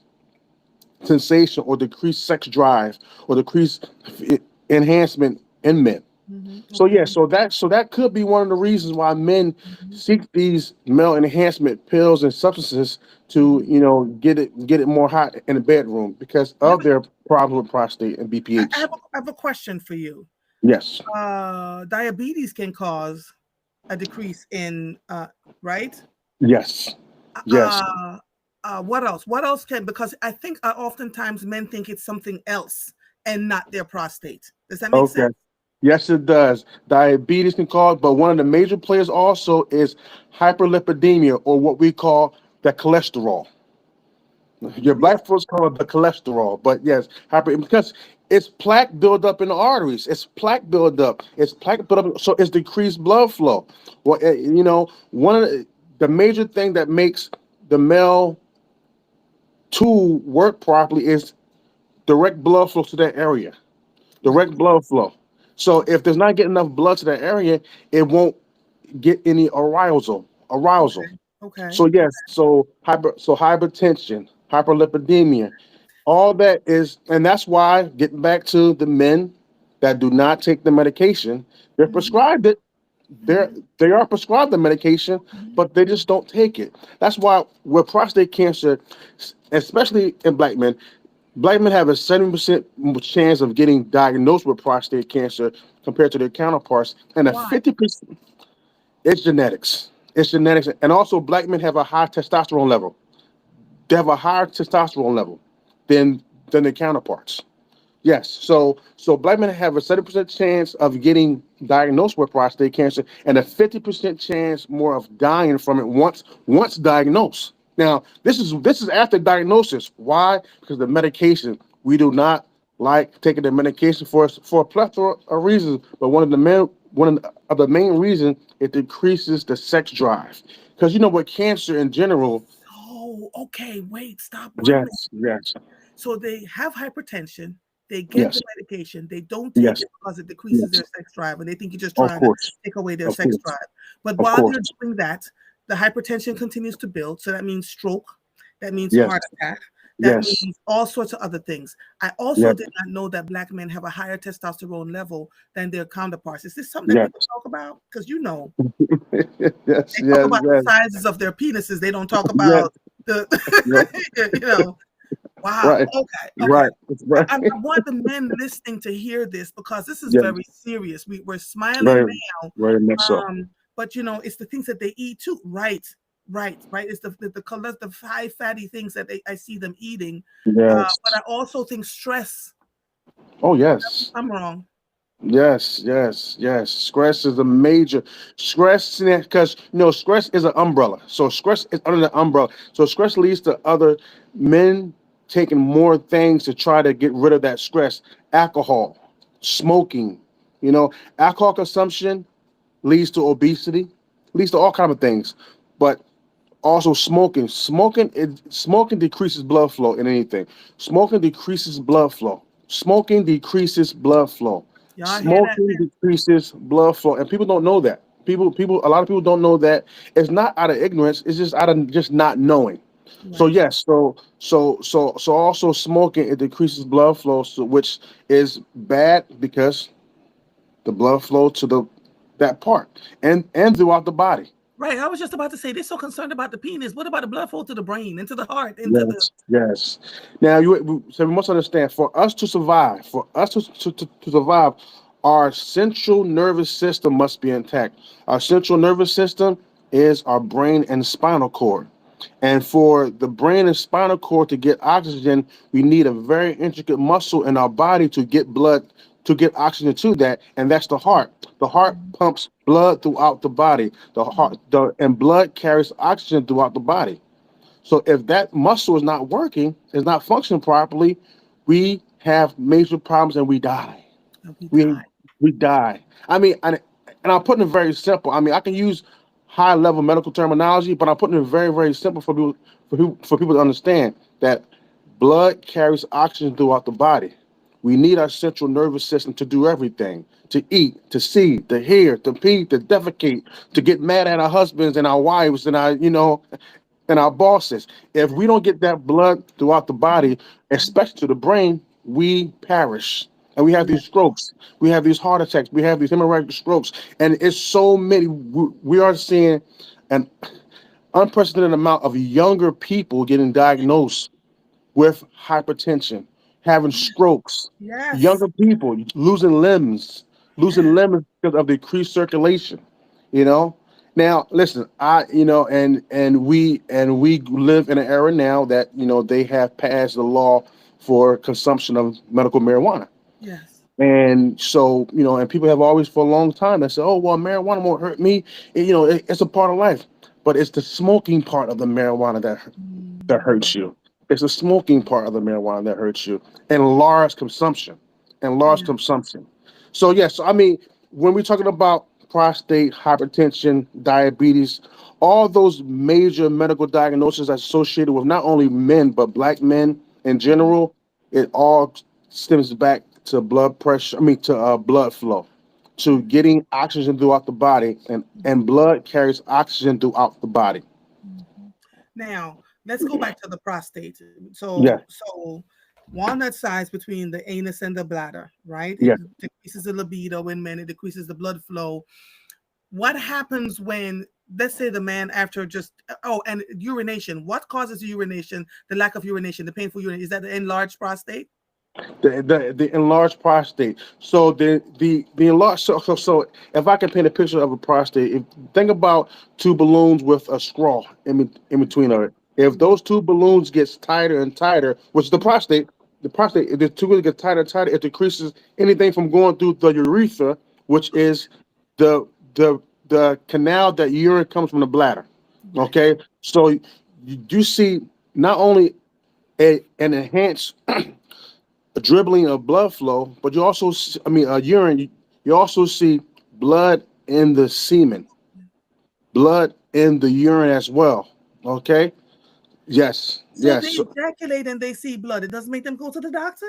sensation or decreased sex drive or decreased enhancement in men.
Mm-hmm.
So yeah,
Okay.
so that could be one of the reasons why men
Mm-hmm.
seek these male enhancement pills and substances to,
Mm-hmm.
get it more hot in the bedroom because
Let
of
me.
their problem with prostate and
I
BPH.
have a question for you.
Yes.
Diabetes can cause a decrease in right.
Yes. Yes.
What else? What else can, because I think oftentimes men think it's something else and not their prostate. Does that make
Okay.
sense?
Yes, it does. Diabetes can cause, but one of the major players also is hyperlipidemia, or what we call the cholesterol. Your
Really?
black folks call it the cholesterol, but yes, hyper, because it's plaque buildup in the arteries. It's plaque buildup. It's plaque buildup, so it's decreased blood flow. Well, one of the major thing that makes the male tool work properly is direct blood flow to that area.
Right.
Direct blood flow. So if there's not getting enough blood to that area, it won't get any arousal. Arousal.
Okay. Okay.
So yes, so hypertension, hyperlipidemia, all that is, and that's why, getting back to the men that do not take the medication, they're
Mhm,
prescribed it. They're
mhm,
they are prescribed the medication,
mhm.
but they just don't take it. That's why with prostate cancer, especially in black men have a 70% chance of getting diagnosed with prostate cancer compared to their counterparts, and a
Why?
50%. It's genetics. It's genetics, and also black men have a high testosterone level. They have a higher testosterone level than their counterparts. Yes. So black men have a 70% chance of getting diagnosed with prostate cancer, and a 50% chance more of dying from it once diagnosed. Now, this is after diagnosis. Why? Because the medication. We do not like taking the medication for a plethora of reasons, but one of the main reasons, it decreases the sex drive. Because with cancer in general.
Oh, okay. Wait, stop one minute.
Yes, yes,
So they have hypertension. They get
yes,
the medication. They don't take
yes,
it because it decreases
yes.
their sex drive, and they think you're just
Of
trying to
course,
take away their
of
sex
course,
drive. But
of
while
course.
they're doing that, the hypertension continues to build. So that means stroke. That means
Yes,
heart attack. That
yes,
means all sorts of other things. I also
yes,
did not know that black men have a higher testosterone level than their counterparts. Is this something that
yes,
people talk about? Because
yes,
they talk
yes,
about the
yes,
sizes of their penises. They don't talk
yes,
about the,
yes.
you know, wow.
Right,
Okay. Okay.
right, right.
I want the men listening to hear this because this is
Yes,
very serious. We're smiling
very,
now,
very much so.
but it's the things that they eat too. Right, right, right. It's the high fatty things that I see them eating. But
Yes.
I also think stress.
Oh, yes.
I'm wrong.
Yes, yes, yes. Stress is a major stress, because stress is an umbrella. So stress is under the umbrella. So stress leads to other men taking more things to try to get rid of that stress. Alcohol, smoking, alcohol consumption leads to obesity, leads to all kind of things. But also smoking. Smoking decreases blood flow in anything. Smoking decreases blood flow. Smoking decreases blood flow.
Y'all hear that?
Smoking decreases blood flow, and people don't know that. A lot of people don't know that. It's not out of ignorance. It's just out of just not knowing. So
Right.
yes, so also smoking, it decreases blood flow, so, which is bad because the blood flow to that part and throughout the body.
Right. I was just about to say they're so concerned about the penis. What about the blood flow to the brain, into the heart, into the
Yes, yes. Now so we must understand, for us to survive, to survive, our central nervous system must be intact. Our central nervous system is our brain and spinal cord. And for the brain and spinal cord to get oxygen, we need a very intricate muscle in our body to get blood, to get oxygen to that, and that's the heart. The heart pumps blood throughout the body. And blood carries oxygen throughout the body. So if that muscle is not working, is not functioning properly, we have major problems and we die.
we
We
die.
we die. I mean, and I'm putting it very simple. I mean, I can use high level medical terminology, but I'm putting it very, very simple for people to understand that blood carries oxygen throughout the body. We need our central nervous system to do everything: to eat, to see, to hear, to pee, to defecate, to get mad at our husbands and our wives and our bosses. If we don't get that blood throughout the body, especially to the brain, we perish. And we have
Yeah.
these strokes, we have these heart attacks, we have these hemorrhagic strokes, and it's so many. We are seeing an unprecedented amount of younger people getting diagnosed with hypertension, having strokes,
Yes.
younger people losing limbs
Yes.
because of decreased circulation. You know. Now, listen, and we live in an era now that they have passed the law for consumption of medical marijuana.
Yes.
And so, and people have always for a long time that said, "Oh, well, marijuana won't hurt me." It's a part of life, but it's the smoking part of the marijuana that hurts
Mm,
you. It's the smoking part of the marijuana that hurts you, and large consumption, and large
yeah.
consumption. So yes, I mean, when we're talking about prostate, hypertension, diabetes, all those major medical diagnoses associated with not only men but black men in
Mhm.
general, it all stems back to blood pressure. I mean, to blood flow, to
Yeah.
getting oxygen throughout the body, and
Mhm.
blood carries oxygen throughout the body.
Mhm. Now, let's go back to the prostate.
Yes,
So walnut size between the anus and the bladder, right? It
yes.
decreases the libido in men, it decreases the blood flow. What happens when, let's say, the man after just, oh, and urination, what causes urination, the lack of urination, the painful urination? Is that the enlarged prostate?
The enlarged prostate. So the enlarged. So if I can paint a picture of a prostate, think about two balloons with a straw in between of it. If
Mhm.
those two balloons gets tighter and tighter, which is the prostate, if the two get tighter and tighter, it decreases anything from going through the urethra, which is the the canal that urine comes from the bladder.
Right.
Okay, so you see not only an enhanced a dribbling of blood flow, but you also, urine. You also see blood in the semen, blood in the urine as well. Okay. Yes.
So they
Yes.
ejaculate and they see blood. It doesn't make them go to the doctor?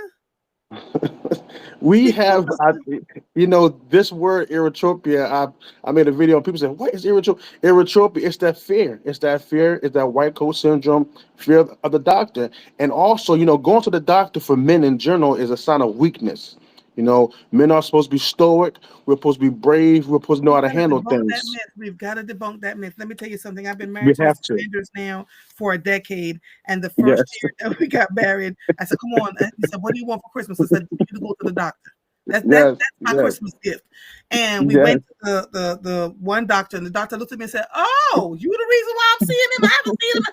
We have,
Because
this word erythropia. I made a video and people say, "What is erythropia?" Erythropia. It's that fear. It's that fear. It's that white coat syndrome, fear of the doctor, and also, going to the doctor for men in general is a sign of weakness. Men are supposed to be stoic. We're supposed to be brave. We're supposed to know
we've
how to
got to
handle
debunk that
things.
myth. We've got to debunk that myth. Let me tell you something. I've been
We
married to
have
Mr.
to.
Sanders now for a decade. And the first
Yes.
year that we got married, I said, "Come on." And he said, "What do you want for Christmas?" I said, "You to go to the doctor."
Yes.
That's my
Yes.
Christmas gift. And we
Yes.
went to the one doctor, and the doctor looked at me and said, "Oh, you the reason why I'm seeing him? I haven't seen him."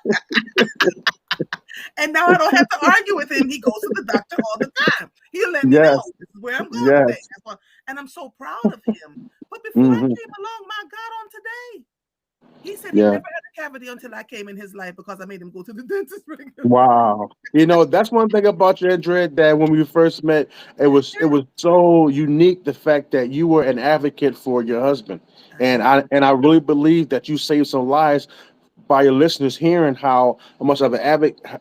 And now I don't have to argue with him. He goes to the doctor all the time. He'll let me know
Yes.
this is where I'm going today.
Yes.
That's what, and I'm so proud of him. But before I
Hmm.
came along, my God, on today, he said he
Yeah.
never had a cavity until I came in his life because I made him go to the dentist regularly.
Wow. That's one thing about you, Andrea, that when we first met, it was so unique the fact that you were an advocate for your husband. And
I
I really believe that you saved some lives by your listeners hearing how much of an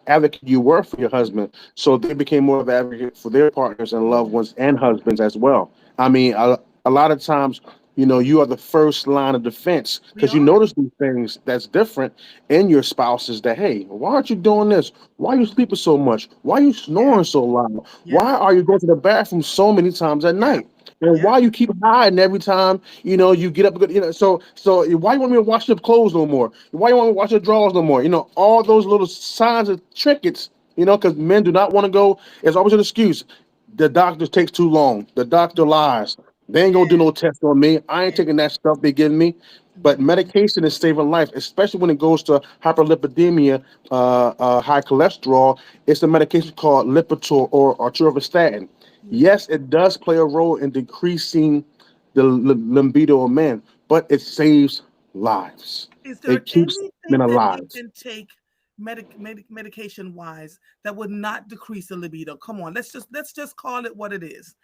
advocate you were for your husband. So they became more of an advocate for their partners and loved
am.
ones and husbands as well. I mean, a lot of times, you are the first line of defense
We
because you
are.
notice these things that's different in your spouses that, hey, why aren't you doing this? Why are you sleeping so much? Why are you
Yeah.
snoring so loud?
Yeah.
Why are you going to the bathroom so many times at
Yeah.
night? And
Yeah.
why you keep hiding every time you get up? So why you want me to wash your clothes no more? Why you want me to wash your drawers no more? All those little signs of trinkets. Because men do not want to go. It's always an excuse. The doctor takes too long. The doctor lies. They ain't gonna do
Yeah.
no test on me. I ain't
Yeah.
taking that stuff they give me. But
Mhm.
medication is saving life, especially when it goes to hyperlipidemia, high cholesterol. It's a medication called Lipitor or atorvastatin.
Yeah.
Yes, it does play a role in decreasing the libido of men, but it saves lives.
Is there
It keeps men
anything that they
alive.
can take medication wise that would not decrease the libido? Come on, let's just call it what it is.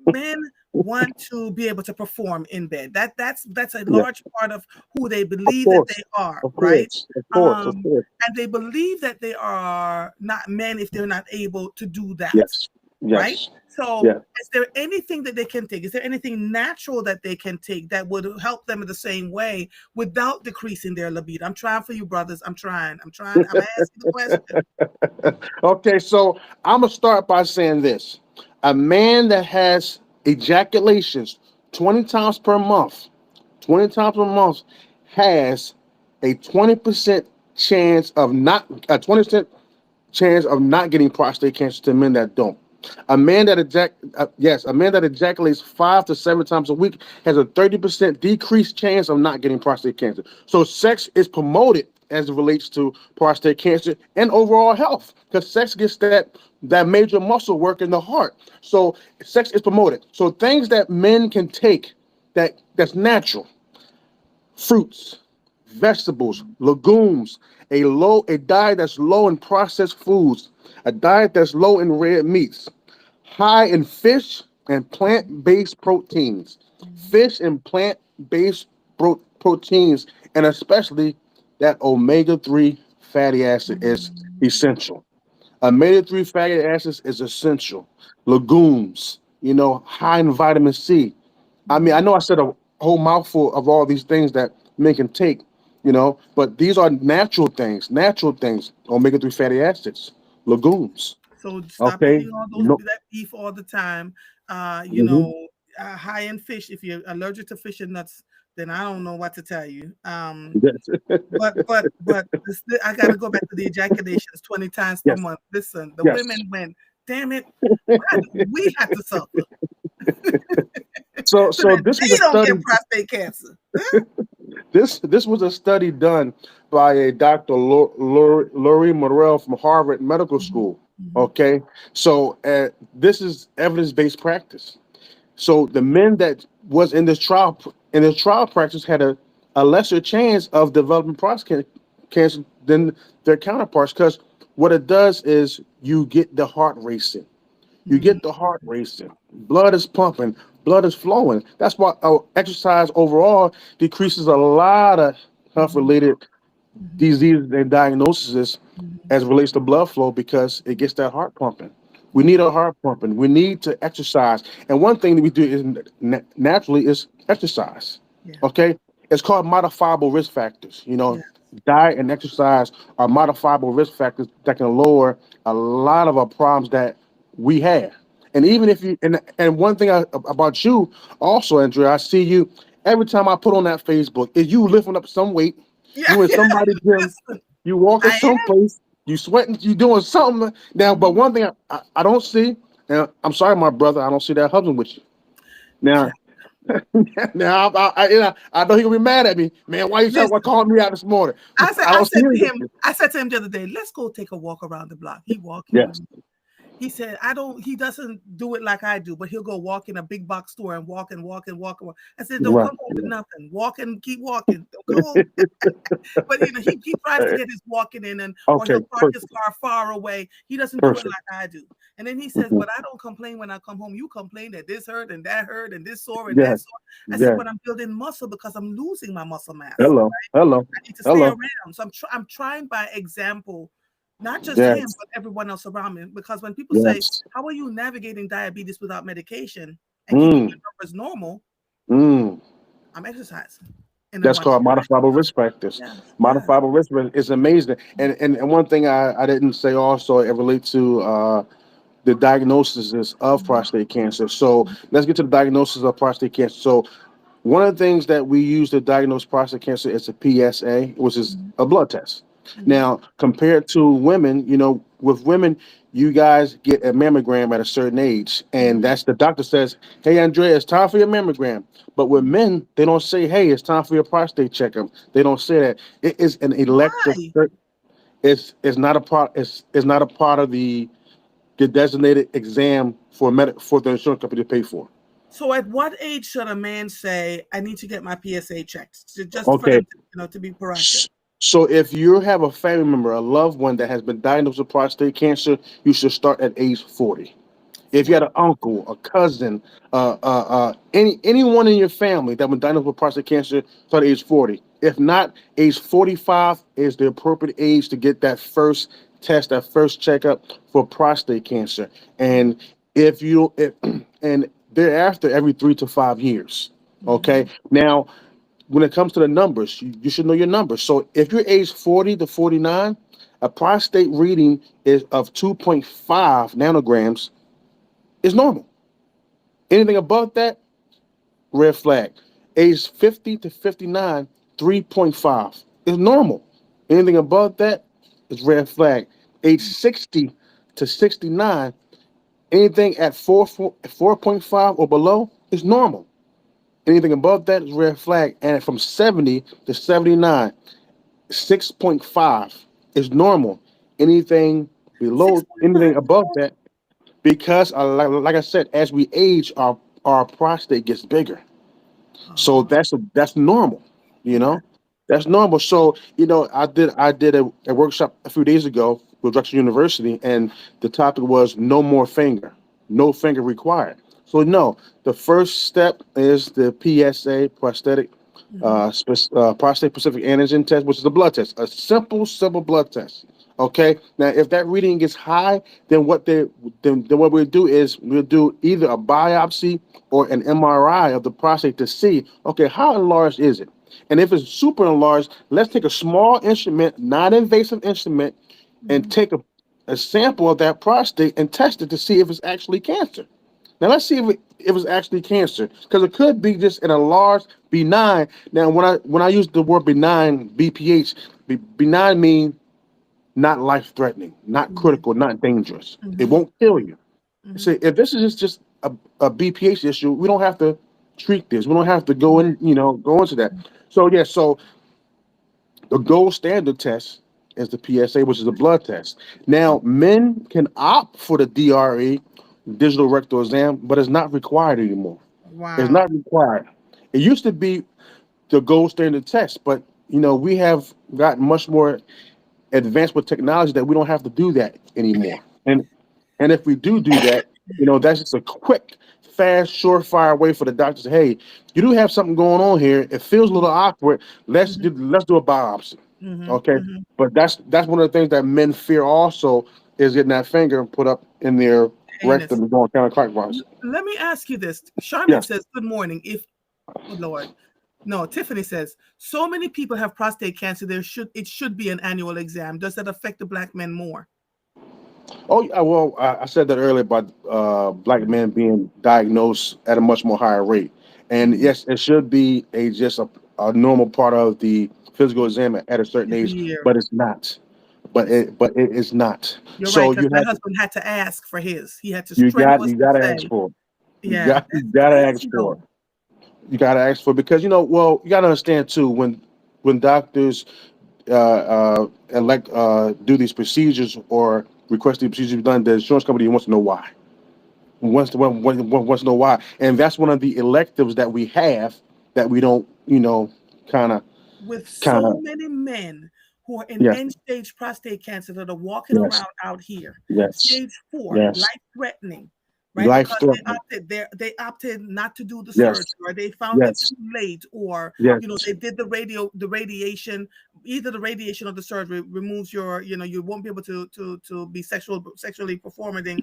Men want to be able to perform in bed. That's a
Yeah,
large part of who they
of
believe that
course,
they are,
of
right?
course, of course, of
Um,
course.
and they believe that they are not men if they're not able to do that,
Yes,
right?
yes,
So,
yes.
is there anything that they can take? Is there anything natural that they can take that would help them in the same way without decreasing their libido? I'm trying for you, brothers. I'm trying. I'm trying. I'm asking the question.
Okay, so I'm gonna start by saying this: a man that has ejaculations 20 times per month, 20 times per month, has a 20% chance of not a 20% chance of not getting prostate cancer to men that don't. A man that ejaculates 5 to 7 times a week has a 30% decreased chance of not getting prostate cancer. So sex is promoted as it relates to prostate cancer and overall health, because sex gets that major muscle work in the heart. So sex is promoted. So things that men can take that's natural: fruits, vegetables, legumes, a diet that's low in processed foods, a diet that's low in red meats, high in fish and plant-based proteins.
Mhm.
Fish and plant-based proteins, and especially that omega-3 fatty acid is
Mhm.
essential. Omega-3 fatty acids is essential. Legumes, high in vitamin C. I mean, I
Mhm.
know I said a whole mouthful of all these things that men can take, but these are natural things. Omega-3 fatty acids, legumes.
So stop
Okay.
eating all those
No.
that beef all the time. You
Mhm.
know, high in fish. If you're allergic to fish and nuts, then I don't know what to tell you.
Yes.
But I got to go back to the ejaculations 20 times per
Yes.
month. Listen, the
Yes.
women went, damn it, why do we have to suffer
So
so
so
that
this was
they
a
don't get
study.
prostate cancer?
This was a study done by a Dr. Laurie Morrell from Harvard Medical
Mhm,
School.
mhm,
Okay, so this is evidence-based practice. So
mhm.
the men that was in this trial practice had a lesser chance of developing prostate cancer than their counterparts, because what it does is you get the heart racing. You
Mhm.
get the heart racing, blood is pumping, blood is flowing. That's why exercise overall decreases a lot of health
Mhm.
related
Mhm.
diseases and diagnoses
Mhm.
as it relates to blood flow, because it gets that heart pumping. We need
Yeah,
a heart pumping. We need to exercise. And one thing that we do is naturally is exercise.
yeah,
Okay? It's called modifiable risk factors.
yeah,
Diet and exercise are modifiable risk factors that can lower a lot of our problems that we have. And
yeah,
even if you and one thing about you also, Andrea, I see you every time I put on that Facebook, is you lifting up some weight,
yeah.
you in somebody's gym,
Listen,
you walking
I am.
someplace, you sweating, you doing something. Now, but
Mhm.
one thing I don't see, and I'm sorry, my brother, I don't see that husband with you. Now, now I know he gonna be mad at me, man. Why you trying to
Listen,
call me out this morning? I
I
don't see
said
him
to
with
him,
you.
I said to him the other day, let's go take a walk around the block. He walking with
Yes,
me. He said, he doesn't do it like I do, but he'll go walk in a big box store and walk and walk and walk and walk. I said, don't
right.
come home with nothing. Walk and keep walking. Don't come home. But he tries to get his walking in, and or
Okay,
he'll park his
perfect,
car far away. He doesn't do it
perfect.
like I do. And then he says,
Mhm.
but I don't complain when I come home. You complain that this hurt and this sore and that
Yes,
sore. I said,
yes.
but I'm building muscle because I'm losing my muscle mass.
Hello, hello,
I need to stay
hello.
around. So I'm trying by example, not just him,
Yes,
but everyone else around me. Because when people say,
yes.
how are you navigating diabetes without medication and keeping
Mm,
your numbers normal?
mm.
I'm exercising and I'm
That's
watching
called
the diet.
modifiable risk factors.
Yes, yes.
Modifiable risk is amazing. And one thing I didn't say also, it relates to the diagnosis of
Mhm,
prostate cancer. So
mhm,
let's get to the diagnosis of prostate cancer. So one of the things that we use to diagnose prostate cancer is a PSA, which is
mhm,
a blood test.
mhm.
Now, compared to women, with women, you guys get a mammogram at a certain age, and
Mhm.
that's the doctor says, "Hey, Andrea, it's time for your mammogram." But with
Mhm.
men, they don't say, "Hey, it's time for your prostate checkup." They don't say that. It is an elective.
Why?
It's not a part. It's not a part of the designated exam for the insurance company to pay for.
So at what age should a man say, I need to get my PSA checked? Just for
Okay.
them to, to be proactive.
S- So if you have a family member, a loved one that has been diagnosed with prostate cancer, you should start at age 40. If you had
40.
an uncle, a cousin, anyone in your family that was diagnosed with prostate cancer, start at age 40. If not, age 45 is the appropriate age to get that first test, that first checkup for prostate cancer.
Mhm,
And if you if, and thereafter every 3 to 5 years. Okay.
mhm.
Now, when it comes to the numbers, you should know your numbers. So if you're age 40 to 49, a prostate reading is of 2.5 nanograms is normal. Anything above that, red flag. Age 50 to 59, 3.5 is normal. Anything above that is red flag. Age 60 to 69, Anything at 4.5 or below is normal. Anything above that is red flag. And from 70 to 79, 6.5 is normal. Anything below, anything
6.5 is
above
normal.
that, because like I said, as we age, our prostate gets bigger. So
Oh,
that's normal, you
okay.
know. That's normal. So I did a workshop a few days ago with Drexel University, and the topic was no more finger, no finger required. So no, the first step is the PSA, prosthetic
Hmm.
prostate specific antigen test, which is a blood test, a simple blood test. Okay. Now, if that reading gets high, then then what we'll do is we'll do either a biopsy or an MRI of the prostate to see, okay, how enlarged is it? And if it's super enlarged, let's take a small instrument, non-invasive instrument, and
Hmm.
take a sample of that prostate and test it to see if it's actually cancer. Now let's see if it's actually cancer, because it could be just an enlarged benign. Now when I use the word benign, BPH, benign means not life threatening, not
Yeah.
critical, not dangerous. It
Hmm.
won't kill you.
Hmm.
See, if this is just a BPH issue, we don't have to treat this. We don't have to go
Right.
in, go into that. So yeah, so the gold standard test is the PSA, which is a blood test. Now, men can opt for the DRE, digital rectal exam, but it's not required anymore. It's
Wow.
not required. It used to be the gold standard test, but we have gotten much more advanced with technology that we don't have to do that anymore. And if we do that, that's just a quick, fast, surefire way for the doctor to say, hey, you do have something going on here. It feels a little awkward.
Hmm.
Let's do a biopsy.
Hmm.
Okay.
Hmm.
But that's one of the things that men fear also is getting that finger put up in their
Anus.
rectum and going counterclockwise.
Let me ask you this. Charmin
Yes.
says, "Good morning. If oh Lord, no." Tiffany says, "So many people have prostate cancer. It should be an annual exam. Does that affect the black men more?"
Oh, yeah, well, I said that earlier about black men being diagnosed at a much more higher rate, and
Mhm.
yes, it should be just a normal part of the physical exam at a certain
Every
age,
year.
but it's not. But it is not.
You're right,
So
because my husband had to ask for his. He had to
you
strenuously
got to ask
say,
for it.
"Yeah,
You
that's
got to ask
crazy
for it.
though."
You got to ask for it because well, you got to understand too when doctors elect do these procedures or request these procedures to be done, the insurance company wants to know why. Wants to know why, and that's one of the electives that we have that we don't, kind of,
With
kind
so
of,
many men who are in
yes,
end stage prostate cancer that are walking
yes,
around out here,
yes,
stage 4,
yes,
life threatening, right?
life
Because
threatening,
they opted not to do the surgery,
yes,
or they found it
yes,
too late, or
yes,
they did the radiation, either the radiation or the surgery removes your, you won't be able to be sexually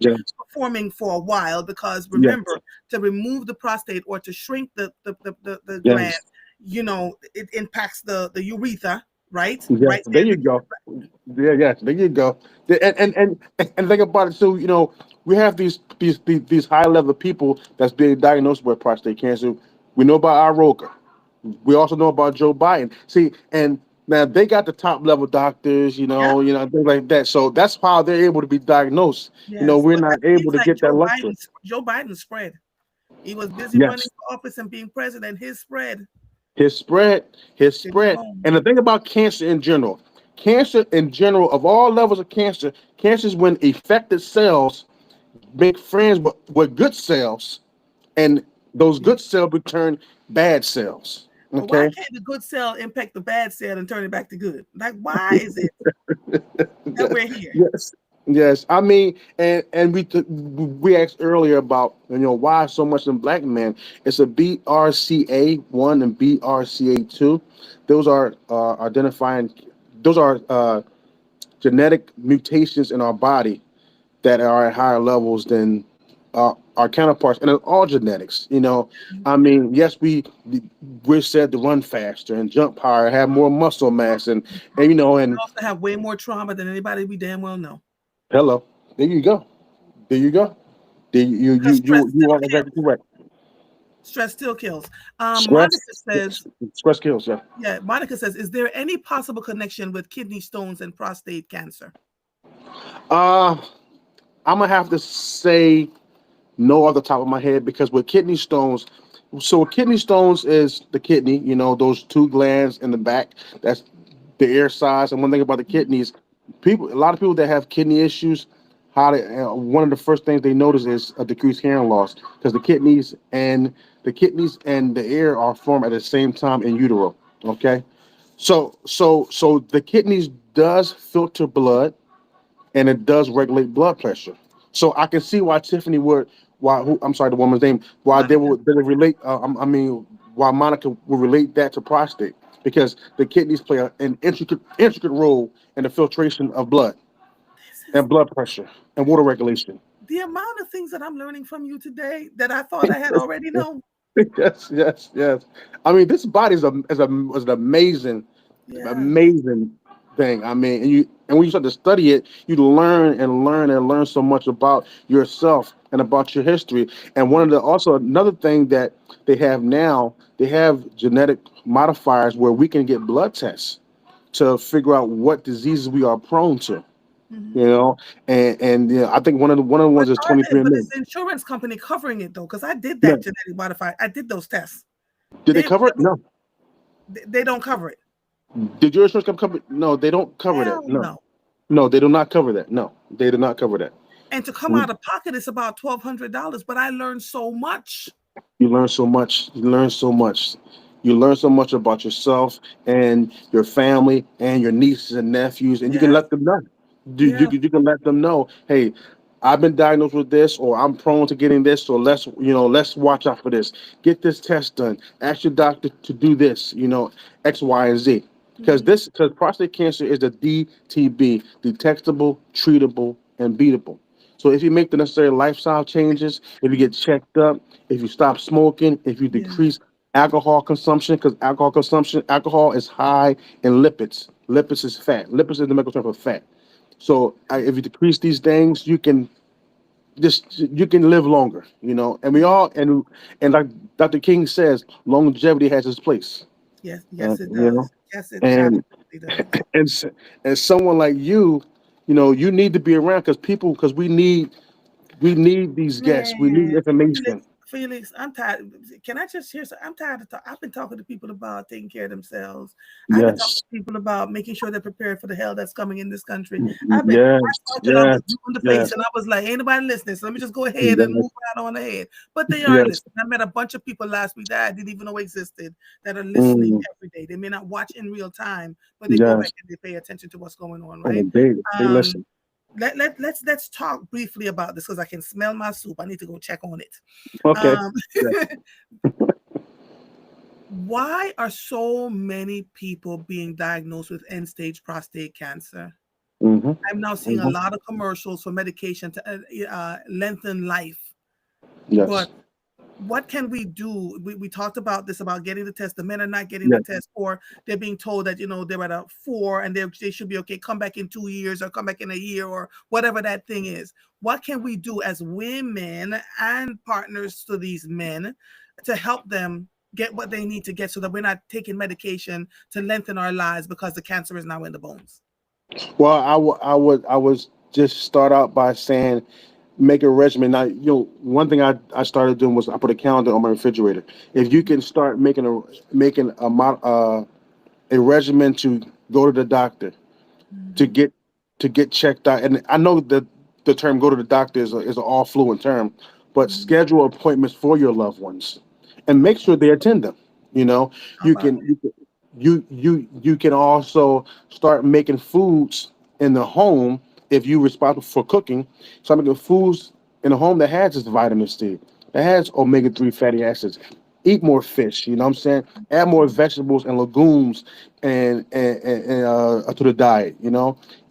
yes,
performing for a while, because
yes,
remember, to remove the prostate or to shrink the gland,
yes,
it impacts the urethra, right?
yes.
Right
There
there.
you go. Yeah, yes, there you go. And think about it too. We have these high level people that's being diagnosed with prostate cancer. We know about our Roker. We also know about Joe Biden. See, and now they got the top level doctors,
Yep.
things like that. So that's how they're able to be diagnosed.
Yes.
We're
But that
not
seems
able to
like
get that luxury.
Joe Biden spread. He was busy running
Yes,
for office and being president. His spread
his spread, his
didn't
spread.
home.
And the thing about cancer in general, of all levels of cancer is when affected cells make friends with good cells, and those
Yeah.
good cells return bad cells.
But why
Okay.
can't the good cell impact the bad cell and turn it back to good? Like, why is it that we're here?
Yes, yes. I mean, and we asked earlier about why so much in black men. It's a BRCA1 and BRCA2. Those are identifying. Those are genetic mutations in our body that are at higher levels than our counterparts, and it's all genetics. I mean, yes, we're said to run faster and jump higher, have more muscle mass,
We
and
also have way more trauma than anybody we damn well know.
hello, there you go. There you go. There
Because stress
you
still
are exactly
kills.
correct.
Stress still kills.
Stress,
Monica says,
stress kills. Yeah.
yeah, Monica says, is there any possible connection with kidney stones and prostate cancer?
Uh I'm gonna have to say no off the top of my head because with kidney stones, so kidney stones is the kidney, those two glands in the back. That's the air size. And one thing about the kidneys, a lot of people that have kidney issues, one of the first things they notice is a decreased hearing loss because the kidneys and the air are formed at the same time in utero. Okay, so the kidneys does filter blood and it does regulate blood pressure. So I can see why Tiffany would, I'm sorry, the woman's name, why
Monica.
they would relate. I mean, why Monica would relate that to prostate because the kidneys play an intricate role in the filtration of blood
This is
and blood pressure and water regulation.
the amount of things that I'm learning from you today that I thought I had already known.
Yes, yes, yes. I mean, this body is an
Yes.
amazing thing. I mean, and when you start to study it, you learn and learn and learn so much about yourself and about your history. And one
Yeah.
of the also another thing that they have now, they have genetic modifiers where we can get blood tests to figure out what diseases we are prone to.
Mhm.
You know, and I think one of the ones is 23 and
But
Me.
is the insurance company covering it though? Because I did that
No,
genetic modify. I did those tests.
did they
They
cover it? No.
they don't cover it.
Did your insurance company cover? No, they don't cover
Hell
that. No,
no.
no, they do not cover that. No, they do not cover that.
And to come
Mm.
out of pocket, it's about $1,200. But I learned so much.
You learn so much. You learn so much. You learn so much about yourself and your family and your nieces and nephews, and you can
Yes.
let them know.
Yeah.
You can let them know, hey, I've been diagnosed with this, or I'm prone to getting this, so let's watch out for this. Get this test done. Ask your doctor to do this. X, Y, and Z.
Mhm.
Because prostate cancer is a DTB, detectable, treatable, and beatable. So if you make the necessary lifestyle changes, if you get checked up, if you stop smoking, if you
Yeah.
decrease alcohol consumption, because alcohol is high in lipids. Lipids is fat. Lipids is the medical term for fat. So if you decrease these things, you can live longer. And we
Mhm.
all and like Dr. King says, longevity has its place.
Yes.
And
Yes, it
you know,
does. Yes, it
and
absolutely does.
and and someone like you need to be around because we need these guests. We need
Man,
information.
Felix, I'm tired. Can I just hear? I'm tired of. I've been talking to people about taking care of themselves. I've been talking
Yes.
to people about making sure they're prepared for the hell that's coming in this country. I
Yes.
started off
Yes.
with you in the face,
Yes.
and I was like, ain't nobody listening. So let me just go ahead and
Yes.
move right on ahead. But they are
Yes.
listening. I met a bunch of people last week that I didn't even know existed that are listening
Mm,
every day. They may not watch in real time, but they go back
yes.
and they pay attention to what's going on,
Oh,
right?
they
Um,
listen.
let's talk briefly about this because I can smell my soup. I need to go check on it.
Okay.
Um,
Yeah.
why are so many people being diagnosed with end stage prostate cancer?
Mm-hmm.
I'm now seeing a
Mm-hmm.
lot of commercials for medication to lengthen life.
Yes.
But what can we do? We talked about this about getting the test. The men are not getting the
Yes.
test, or they're being told that they're at a 4 and they should be okay. Come back in 2 years or come back in a year or whatever that thing is. What can we do as women and partners to these men to help them get what they need to get so that we're not taking medication to lengthen our lives because the cancer is now in the bones?
Well, I was just start out by saying make a regimen. Now, one thing I started doing was I put a calendar on my refrigerator. If you can start making a regimen to go to the doctor to
Mhm.
get to get checked out. And I know that the term "go to the doctor" is an all fluent term, but
Mhm.
schedule appointments for your loved ones and make sure they attend them. You know,
How
you
about
can you can also start making foods in the home if you're responsible for cooking. Start making foods in the home that has this vitamin C, that has omega-3 fatty acids. Eat more fish. You know what I'm saying? Add more vegetables and legumes and to the diet.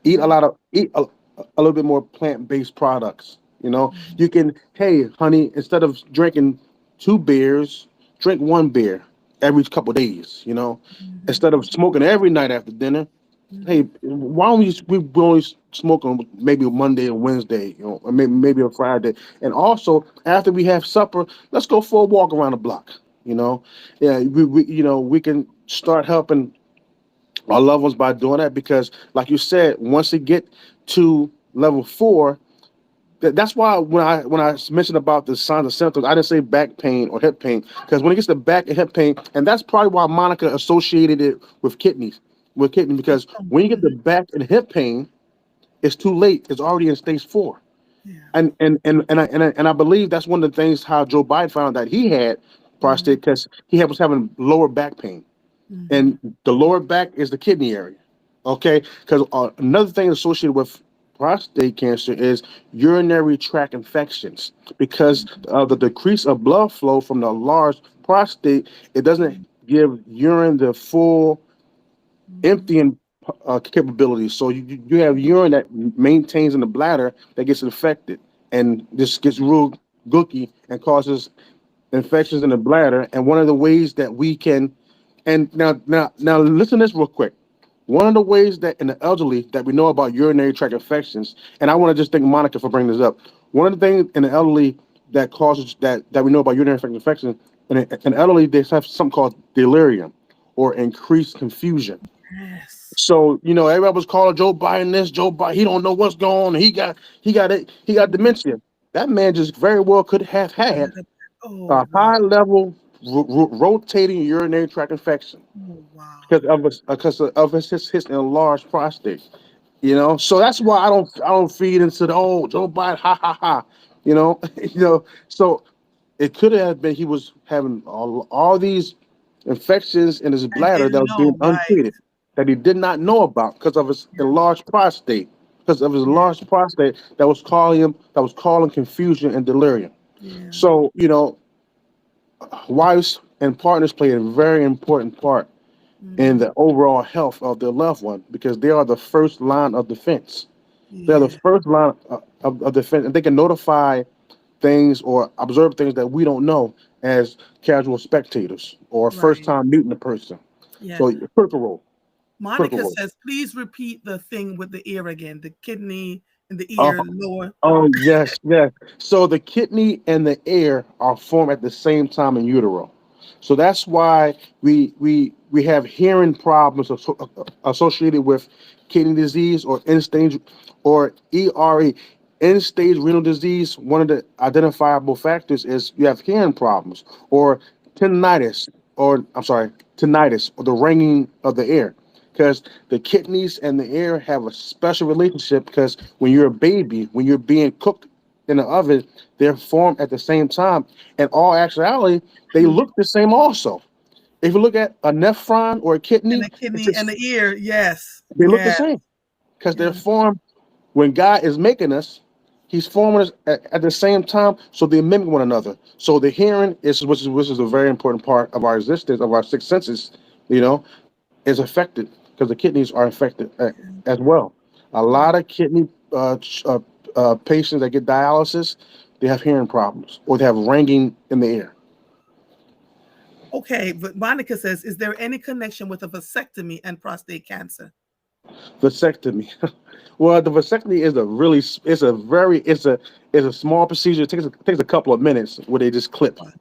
Eat a
that?
lot of eat a little bit more plant-based products. You can, hey honey, instead of drinking 2 beers, drink 1 beer every couple of days.
Mhm.
Instead of smoking every night after dinner, hey,
Mhm.
why don't we only smoke on maybe a Monday or Wednesday, or maybe a Friday, and also after we have supper, let's go for a walk around the block. You know, yeah, we can start helping our loved ones by doing that because, like you said, once they get to level 4, That's why when I mentioned about the signs and symptoms, I didn't say back pain or hip pain, because when it gets to back and hip pain, and that's probably why Monica associated it with kidney, because when you get the
Mhm.
back and hip pain, it's too late. It's already in stage 4.
Yeah.
And I believe that's one of the things how Joe Biden found that he had
Mhm.
prostate, because was having lower back pain,
Mhm.
and the lower back is the kidney area. Okay, because another thing associated with prostate cancer is urinary tract infections, because of the decrease of blood flow from the large prostate. It doesn't
Mhm.
give urine the full
Mhm.
emptying capability. So you have urine that maintains in the bladder that gets infected, and this gets real gooky and causes infections in the bladder. And one of the ways that we can, and now listen to this real quick. One of the ways that in the elderly that we know about urinary tract infections, and I want to just thank Monica for bringing this up. One of the things in the elderly that causes that we know about urinary tract infection, in elderly they have something called delirium or increased confusion.
Yes.
So everybody was calling Joe Biden this, Joe Biden. He don't know what's going on. He got
Mhm.
dementia. That man just very well could have had
Oh
a
wow.
high level rotating urinary tract infection
Oh wow.
because of his enlarged prostate. So that's why I don't feed into the Joe Biden, ha ha ha. So it could have been he was having all these infections in his
And
bladder that
didn't
was being
know, right?
untreated, that he did not know about because of his
Yeah.
enlarged prostate, that was calling confusion and delirium.
Yeah.
So wives and partners play a very important part in
Mhm.
the overall health of their loved one, because they are the first line of defense. They're the
Yeah.
first line of defense, and they can notify things or observe things that we don't know as casual spectators or first
Right.
time meeting the person.
Yeah.
So critical role, critical
Monica
role.
says, please repeat the thing with the ear again. The kidney in the
Oh,
ear lower.
oh yes, yes. So the kidney and the air are formed at the same time in utero. So that's why we have hearing problems associated with kidney disease or end stage or ERE, end stage renal disease. One of the identifiable factors is you have hearing problems or tinnitus, or I'm sorry, tinnitus, or the ringing of the air, because the kidneys and the air have a special relationship, because when you're a baby, when you're being cooked in the oven, they're formed at the same time. In all actuality, they
Mhm.
look the same also. If you look at a nephron or a
And
kidney,
the kidney and the ear. Yes.
they look the
Yeah.
same, because they're
Yeah.
formed when God is making us. He's forming us at the same time, so they mimic one another. So the hearing is, which is a very important part of our existence, of our six senses, you know, is affected, because the kidneys are affected as well. A
Yeah.
lot of kidney patients that get dialysis, they have hearing problems or they have ringing in the ear.
Okay. But Monica says, is there any connection with a vasectomy and prostate cancer?
Vasectomy. Well, the vasectomy is it's a small procedure. It takes a couple of minutes where they just clip.
Wow.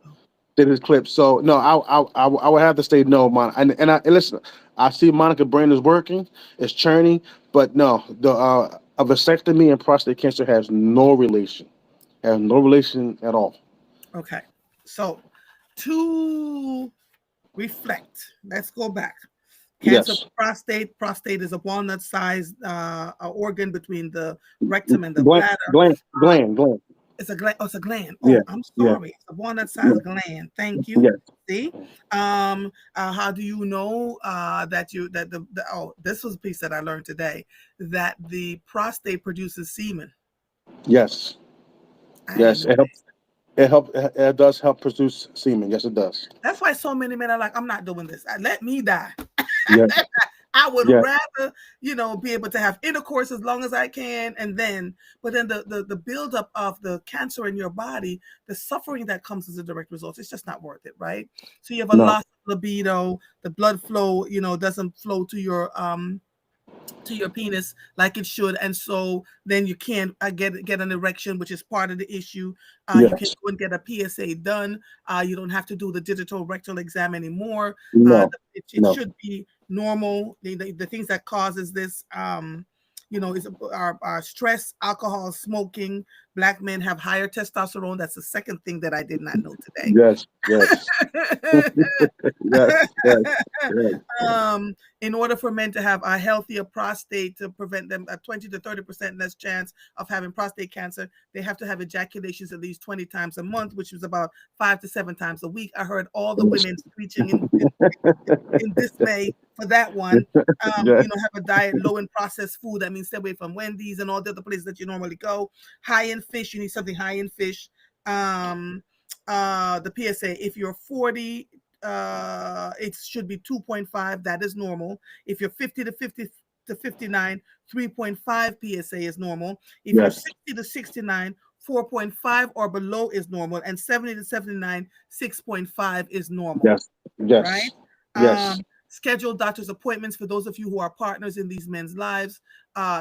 They just clip. So no, I would have to say no, Monica. And listen, I see Monica brain is working, it's churning, but no, the a vasectomy and prostate cancer has no relation at all.
Okay. So to reflect, let's go back. Cancer
Yes,
prostate is a walnut sized organ between the rectum and the
gland,
bladder.
gland,
Uh,
gland, gland.
it's a gland. Oh, it's a gland.
Yeah,
Oh, I'm
yeah,
sorry. It's a walnut
yeah,
sized gland. Thank you.
yes,
See, how do you know that the oh, this was a piece that I learned today, that the prostate produces semen.
yes,
I didn't
yes.
know
It
that.
helps. It does help produce semen. Yes, it does.
That's why so many men are like, I'm not doing this. Let me die.
Yeah,
I would
yeah,
rather, be able to have intercourse as long as I can, and then, but then the buildup of the cancer in your body, the suffering that comes as a direct result, it's just not worth it, right? So you have a
no,
loss of libido, the blood flow, doesn't flow to your penis like it should, and so then you can't get an erection, which is part of the issue. You can
yes,
go and get a PSA done. You don't have to do the digital rectal exam anymore.
no,
It
no.
should be normal. The things that causes this, is our stress, alcohol, smoking, Black men have higher testosterone. That's the second thing that I did not know today.
Yes, yes, yes, yes, yes,
In order for men to have a healthier prostate, to prevent them a 20 to 30% less chance of having prostate cancer, they have to have ejaculations at least 20 times a month, which is about 5 to 7 times a week. I heard all the women screeching in dismay for that one.
yes,
Have a diet low in processed food. That means stay away from Wendy's and all the other places that you normally go. High in fish, you need something high in fish. The PSA, if you're 40, it should be 2.5. That is normal. If you're 50 to 59, 3.5 PSA is normal. If you're
yes,
60 to 69, 4.5 or below is normal, and 70 to 79, 6.5 is normal,
yes, yes,
right?
yes,
Schedule doctor's appointments for those of you who are partners in these men's lives.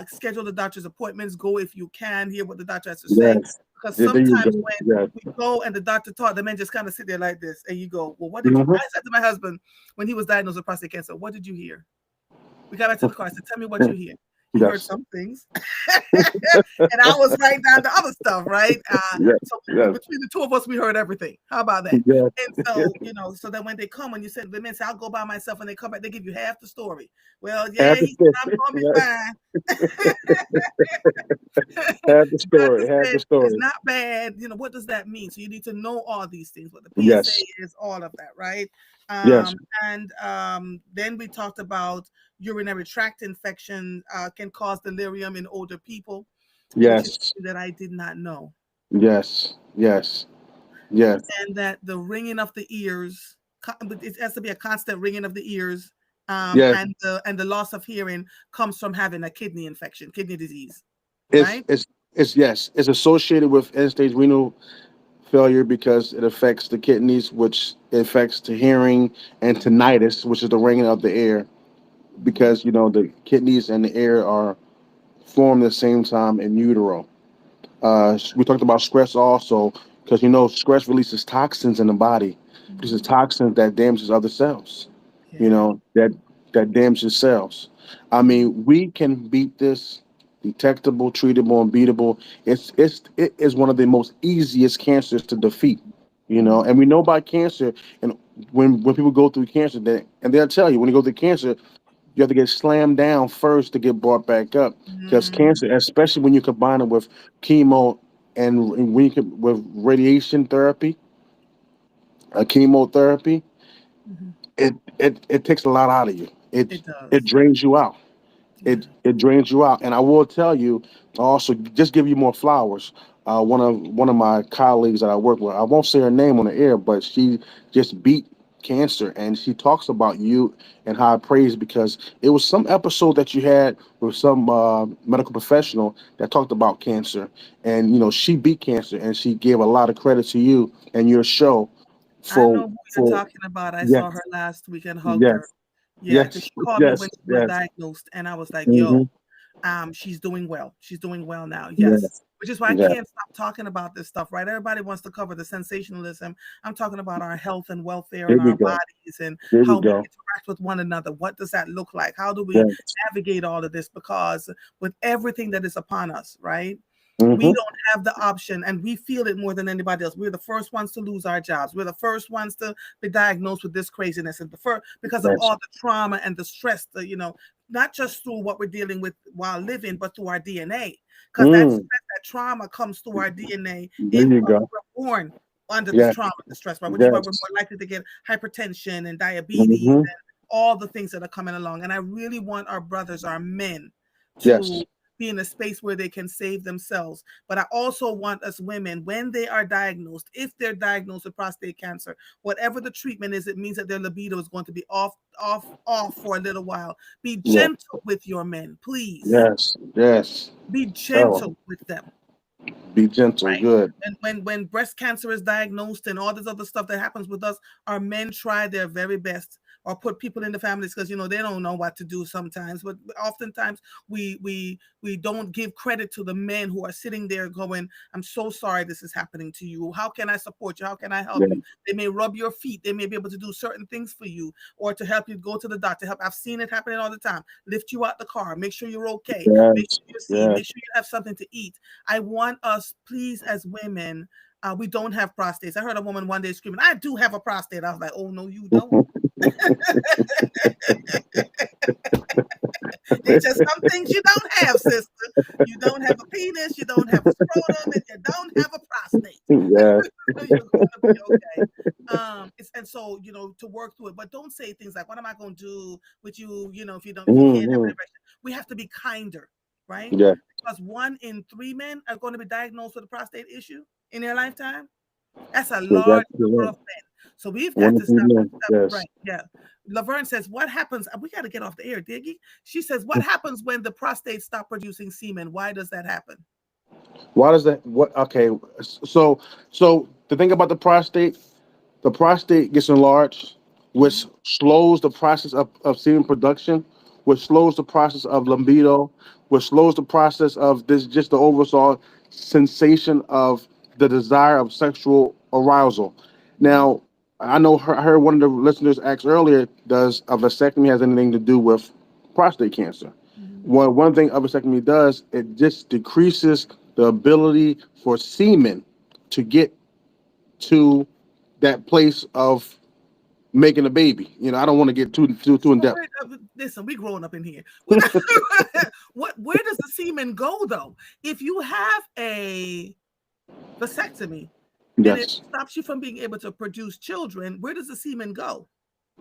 Schedule the doctor's appointments. Go if you can, hear what the doctor has to say.
yes.
Because
Yeah, there you
sometimes
go.
when
Yes.
we go and the doctor talk, the men just kind of sit there like this, and you go, "Well, what did you?"
Mhm.
I said to my husband when he was diagnosed with prostate cancer, "What did you hear?" We got back to the car. I said, "Tell me what you hear." He heard
Yes,
some things, and I was writing down the other stuff, right?
yes,
So
yes,
between the two of us, we heard everything. How about that?
yes,
And so, so that when they come, when you said the men say, "I'll go by myself," and they come back, they give you half the story. Well, yeah,
had to
he said, "I'm
say,
gonna be
yes,
fine."
had the
Doctor
story, had
said
the
it's
story.
not bad. What does that mean? So you need to know all these things, what the PSA
Yes,
is, all of that, right?
yes,
And then we talked about urinary tract infection can cause delirium in older people, which is
yes,
something that I did not know.
yes, yes, yes,
And that the ringing of the ears, it has to be a constant ringing of the ears,
yes.
and the loss of hearing comes from having a kidney infection, kidney disease,
It's
right?
it's it's yes. It's associated with end-stage renal failure because it affects the kidneys, which affects the hearing, and tinnitus, which is the ringing of the air.
Mhm.
Because the kidneys and the air are formed at the same time in utero. We talked about stress also because stress releases toxins in the body. This is
Mhm.
toxins that damages other cells.
Yeah.
That damages cells. I
Mhm.
mean, we can beat this, detectable, treatable, and beatable. It is one of the most easiest cancers to defeat.
Mhm.
And we know about cancer, and when people go through cancer, they'll tell you when you go through cancer, you have to get slammed down first to get brought back up. Because
Mhm.
cancer, especially when you combine it with chemo and with radiation therapy, chemotherapy,
Mhm.
it takes a lot out of you.
It
It
does.
drains you out.
Yeah.
It drains you out. And I will tell you also, just give you more flowers. One of my colleagues that I work with, I won't say her name on the air, but she just beat cancer, and she talks about you and high praise because it was some episode that you had with some medical professional that talked about cancer, and she beat cancer, and she gave a lot of credit to you and your show
I
for
know who you're
for
talking about. I
yes,
saw her last week and hugged her.
yes,
Yeah, because
yes,
she called me when
yes,
she was
yes.
diagnosed, and I was like,
Hmm.
"Yo, she's doing well. She's doing well now." Yes,
Yes,
which is why I
yes.
can't stop talking about this stuff. Right? Everybody wants to cover the sensationalism. I'm talking about our health and welfare
There
and
we
our
go.
bodies and
There we
how we
go.
interact with one another. What does that look like? How do we
Yes.
navigate all of this? Because with everything that is upon us, right? We
Hmm.
don't have the option, and we feel it more than anybody else. We're the first ones to lose our jobs. We're the first ones to be diagnosed with this craziness, and the first because of
Yes.
all the trauma and the stress. Not just through what we're dealing with while living, but through our DNA. Because that
Mm.
stress, that trauma comes through our DNA.
There you go.
We're born under this
Yes.
trauma, the stress, right? Which is why we're
Yes.
more likely to get hypertension and diabetes
Hmm.
and all the things that are coming along. And I really want our brothers, our men,
Yes.
to be in a space where they can save themselves. But I also want us women, when they are diagnosed, if they're diagnosed with prostate cancer, whatever the treatment is, it means that their libido is going to be off for a little while. Be
Yes.
gentle with your men, please.
Yes. Yes.
Be
Oh,
gentle with them,
be gentle.
right?
Good.
And when breast cancer is diagnosed and all this other stuff that happens with us, our men try their very best. or put people in the families because they don't know what to do sometimes. But oftentimes we don't give credit to the men who are sitting there going, I'm so sorry this is happening to you. How can I support you? How can I help
Yeah.
you? They may rub your feet. They may be able to do certain things for you or to help you go to the doctor. Help. I've seen it happening all the time. Lift you out the car. Make sure you're okay. Make
Yes.
sure you're seen.
Yes.
Make sure you have something to eat. I want us, please, as women, we don't have prostates. I heard a woman one day screaming, I do have a prostate. I was like, oh, no, you don't. It's just some things you don't have, sister. You don't have a penis, you don't have a scrotum, and you don't have a prostate.
Yes.
You're going to be okay. And so to work through it, but don't say things like, "What am I going to do with you?" If you can't have an
Hmm.
erection, we have to be kinder, right?
Yeah.
Because 1 in 3 men are going to be diagnosed with a prostate issue in their lifetime. That's a large
Exactly
number
right.
of men. So we've
One
got
of
to
three
stop.
men. Yes.
Right? Yeah. Laverne says, "What happens?" We got to get off the air, Diggy. She says, "What happens when the prostate stop producing semen? Why does that happen?"
Why does that? What? Okay. So the thing about the prostate gets enlarged, which
Mhm.
slows the process of semen production, which slows the process of libido, which slows the process of this just the overall sensation of the desire of sexual arousal.
Mhm.
Now, I heard one of the listeners ask earlier, does a vasectomy has anything to do with prostate cancer?
Mhm.
One thing a vasectomy does, it just decreases the ability for semen to get to that place of making a baby. I don't want to get too in
So
depth.
listen, we growing up in here. Where does the semen go though? If you have a vasectomy and it
Yes.
stops you from being able to produce children, where does the semen go?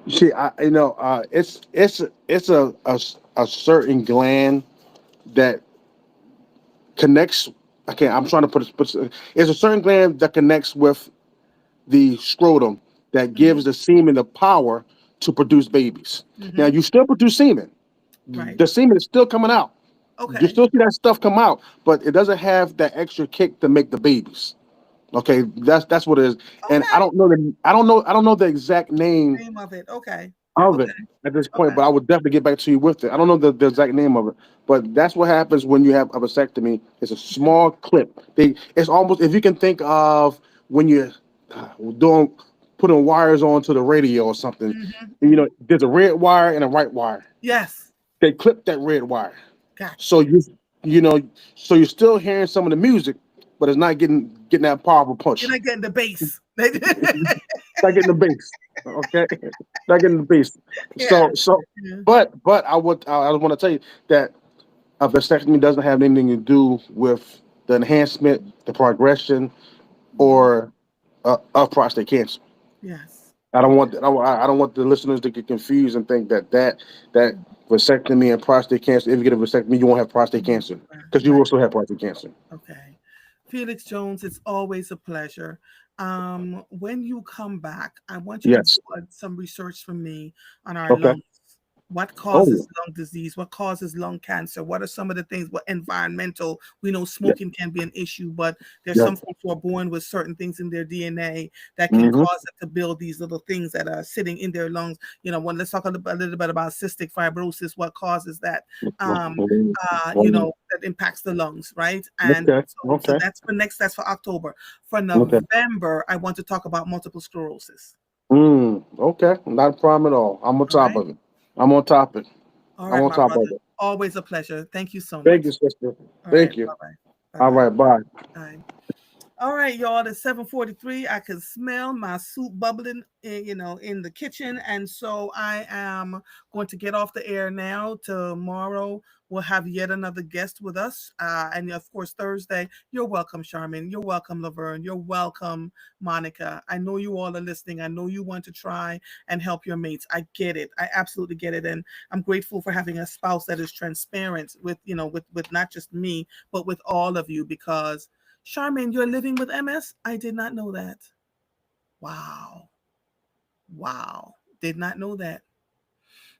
See, it's a certain gland that connects. Okay, I'm trying to it's a certain gland that connects with the scrotum that
Hmm.
gives the semen the power to produce babies. Now,
Hmm.
you still produce semen.
Right.
The semen is still coming out. You
Okay.
still see that stuff come out, but it doesn't have that extra kick to make the babies. Okay, that's what it is. And
Okay.
I don't know the exact name
Name of it. Okay.
of
Okay.
it at this point,
Okay.
but I would definitely get back to you with it. I don't know the exact name of it, but that's what happens when you have a vasectomy. It's a small clip. It's almost, if you can think of when you're doing putting wires onto the radio or something.
Hmm.
There's a red wire and a white wire.
Yes.
They clip that red wire,
Gotcha.
so you know so you're still hearing some of the music, but it's not getting that powerful
You're
push.
not getting the base.
Not getting the bass. Okay, not getting the bass.
Yeah.
So,
Yeah.
but I want to tell you that a vasectomy doesn't have anything to do with the enhancement, the progression,
Mhm.
or of prostate cancer.
Yes.
I don't
Okay.
want I don't want the listeners to get confused and think that vasectomy and prostate cancer. If you get a vasectomy, you won't have prostate
Mhm.
cancer because you
Right.
will still have prostate cancer.
Okay. Felix Jones, it's always a pleasure. When you come back, I want you to do
Yes.
some research for me on our
Okay.
lungs. What causes
Oh,
lung disease? What causes lung cancer? What are some of the things? What environmental? We know
yeah.
smoking can be an issue, but there's
Yeah.
some folks who are born with certain things in their DNA that can
Mm-hmm.
cause them to build these little things that are sitting in their lungs. Let's talk a little bit about cystic fibrosis. What causes that? Um, that impacts the lungs, right? And
Okay.
so
Okay.
that's for next, that's for October. For
Okay.
November, I want to talk about multiple sclerosis.
Okay. Not a problem at all. I'm on
All
top
right.
of it. I'm on top of it.
All
I'm
right,
on
my
top of
brother.
it.
Always a pleasure. Thank you so
Thank
much.
you, sister.
All right.
Thank you.
Bye bye. Bye
All
bye.
right. Bye.
Bye. All right, y'all. It's 7:43. I can smell my soup bubbling, in the kitchen, and so I am going to get off the air now. Tomorrow we'll have yet another guest with us, and of course Thursday. You're welcome, Charmin. You're welcome, Laverne. You're welcome, Monica. I know you all are listening. I know you want to try and help your mates. I get it. I absolutely get it, and I'm grateful for having a spouse that is transparent with not just me, but with all of you because. Charmaine, you're living with MS? I did not know that. Wow. Wow. Did not know that.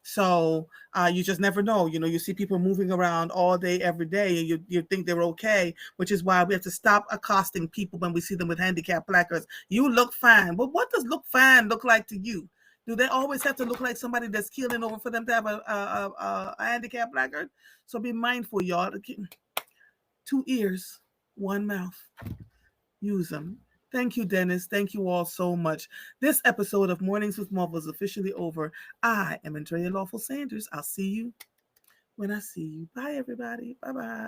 So you just never know. You see people moving around all day, every day, and you think they're okay, which is why we have to stop accosting people when we see them with handicap placards. You look fine. Well, what does look fine look like to you? Do they always have to look like somebody that's keeling over for them to have a handicapped placard? So be mindful, y'all. 2 ears, one mouth. Use them. Thank you, Dennis. Thank you all so much. This episode of Mornings with Marvel is officially over. I am Andrea Lawful Sanders. I'll see you when I see you. Bye, everybody. Bye bye.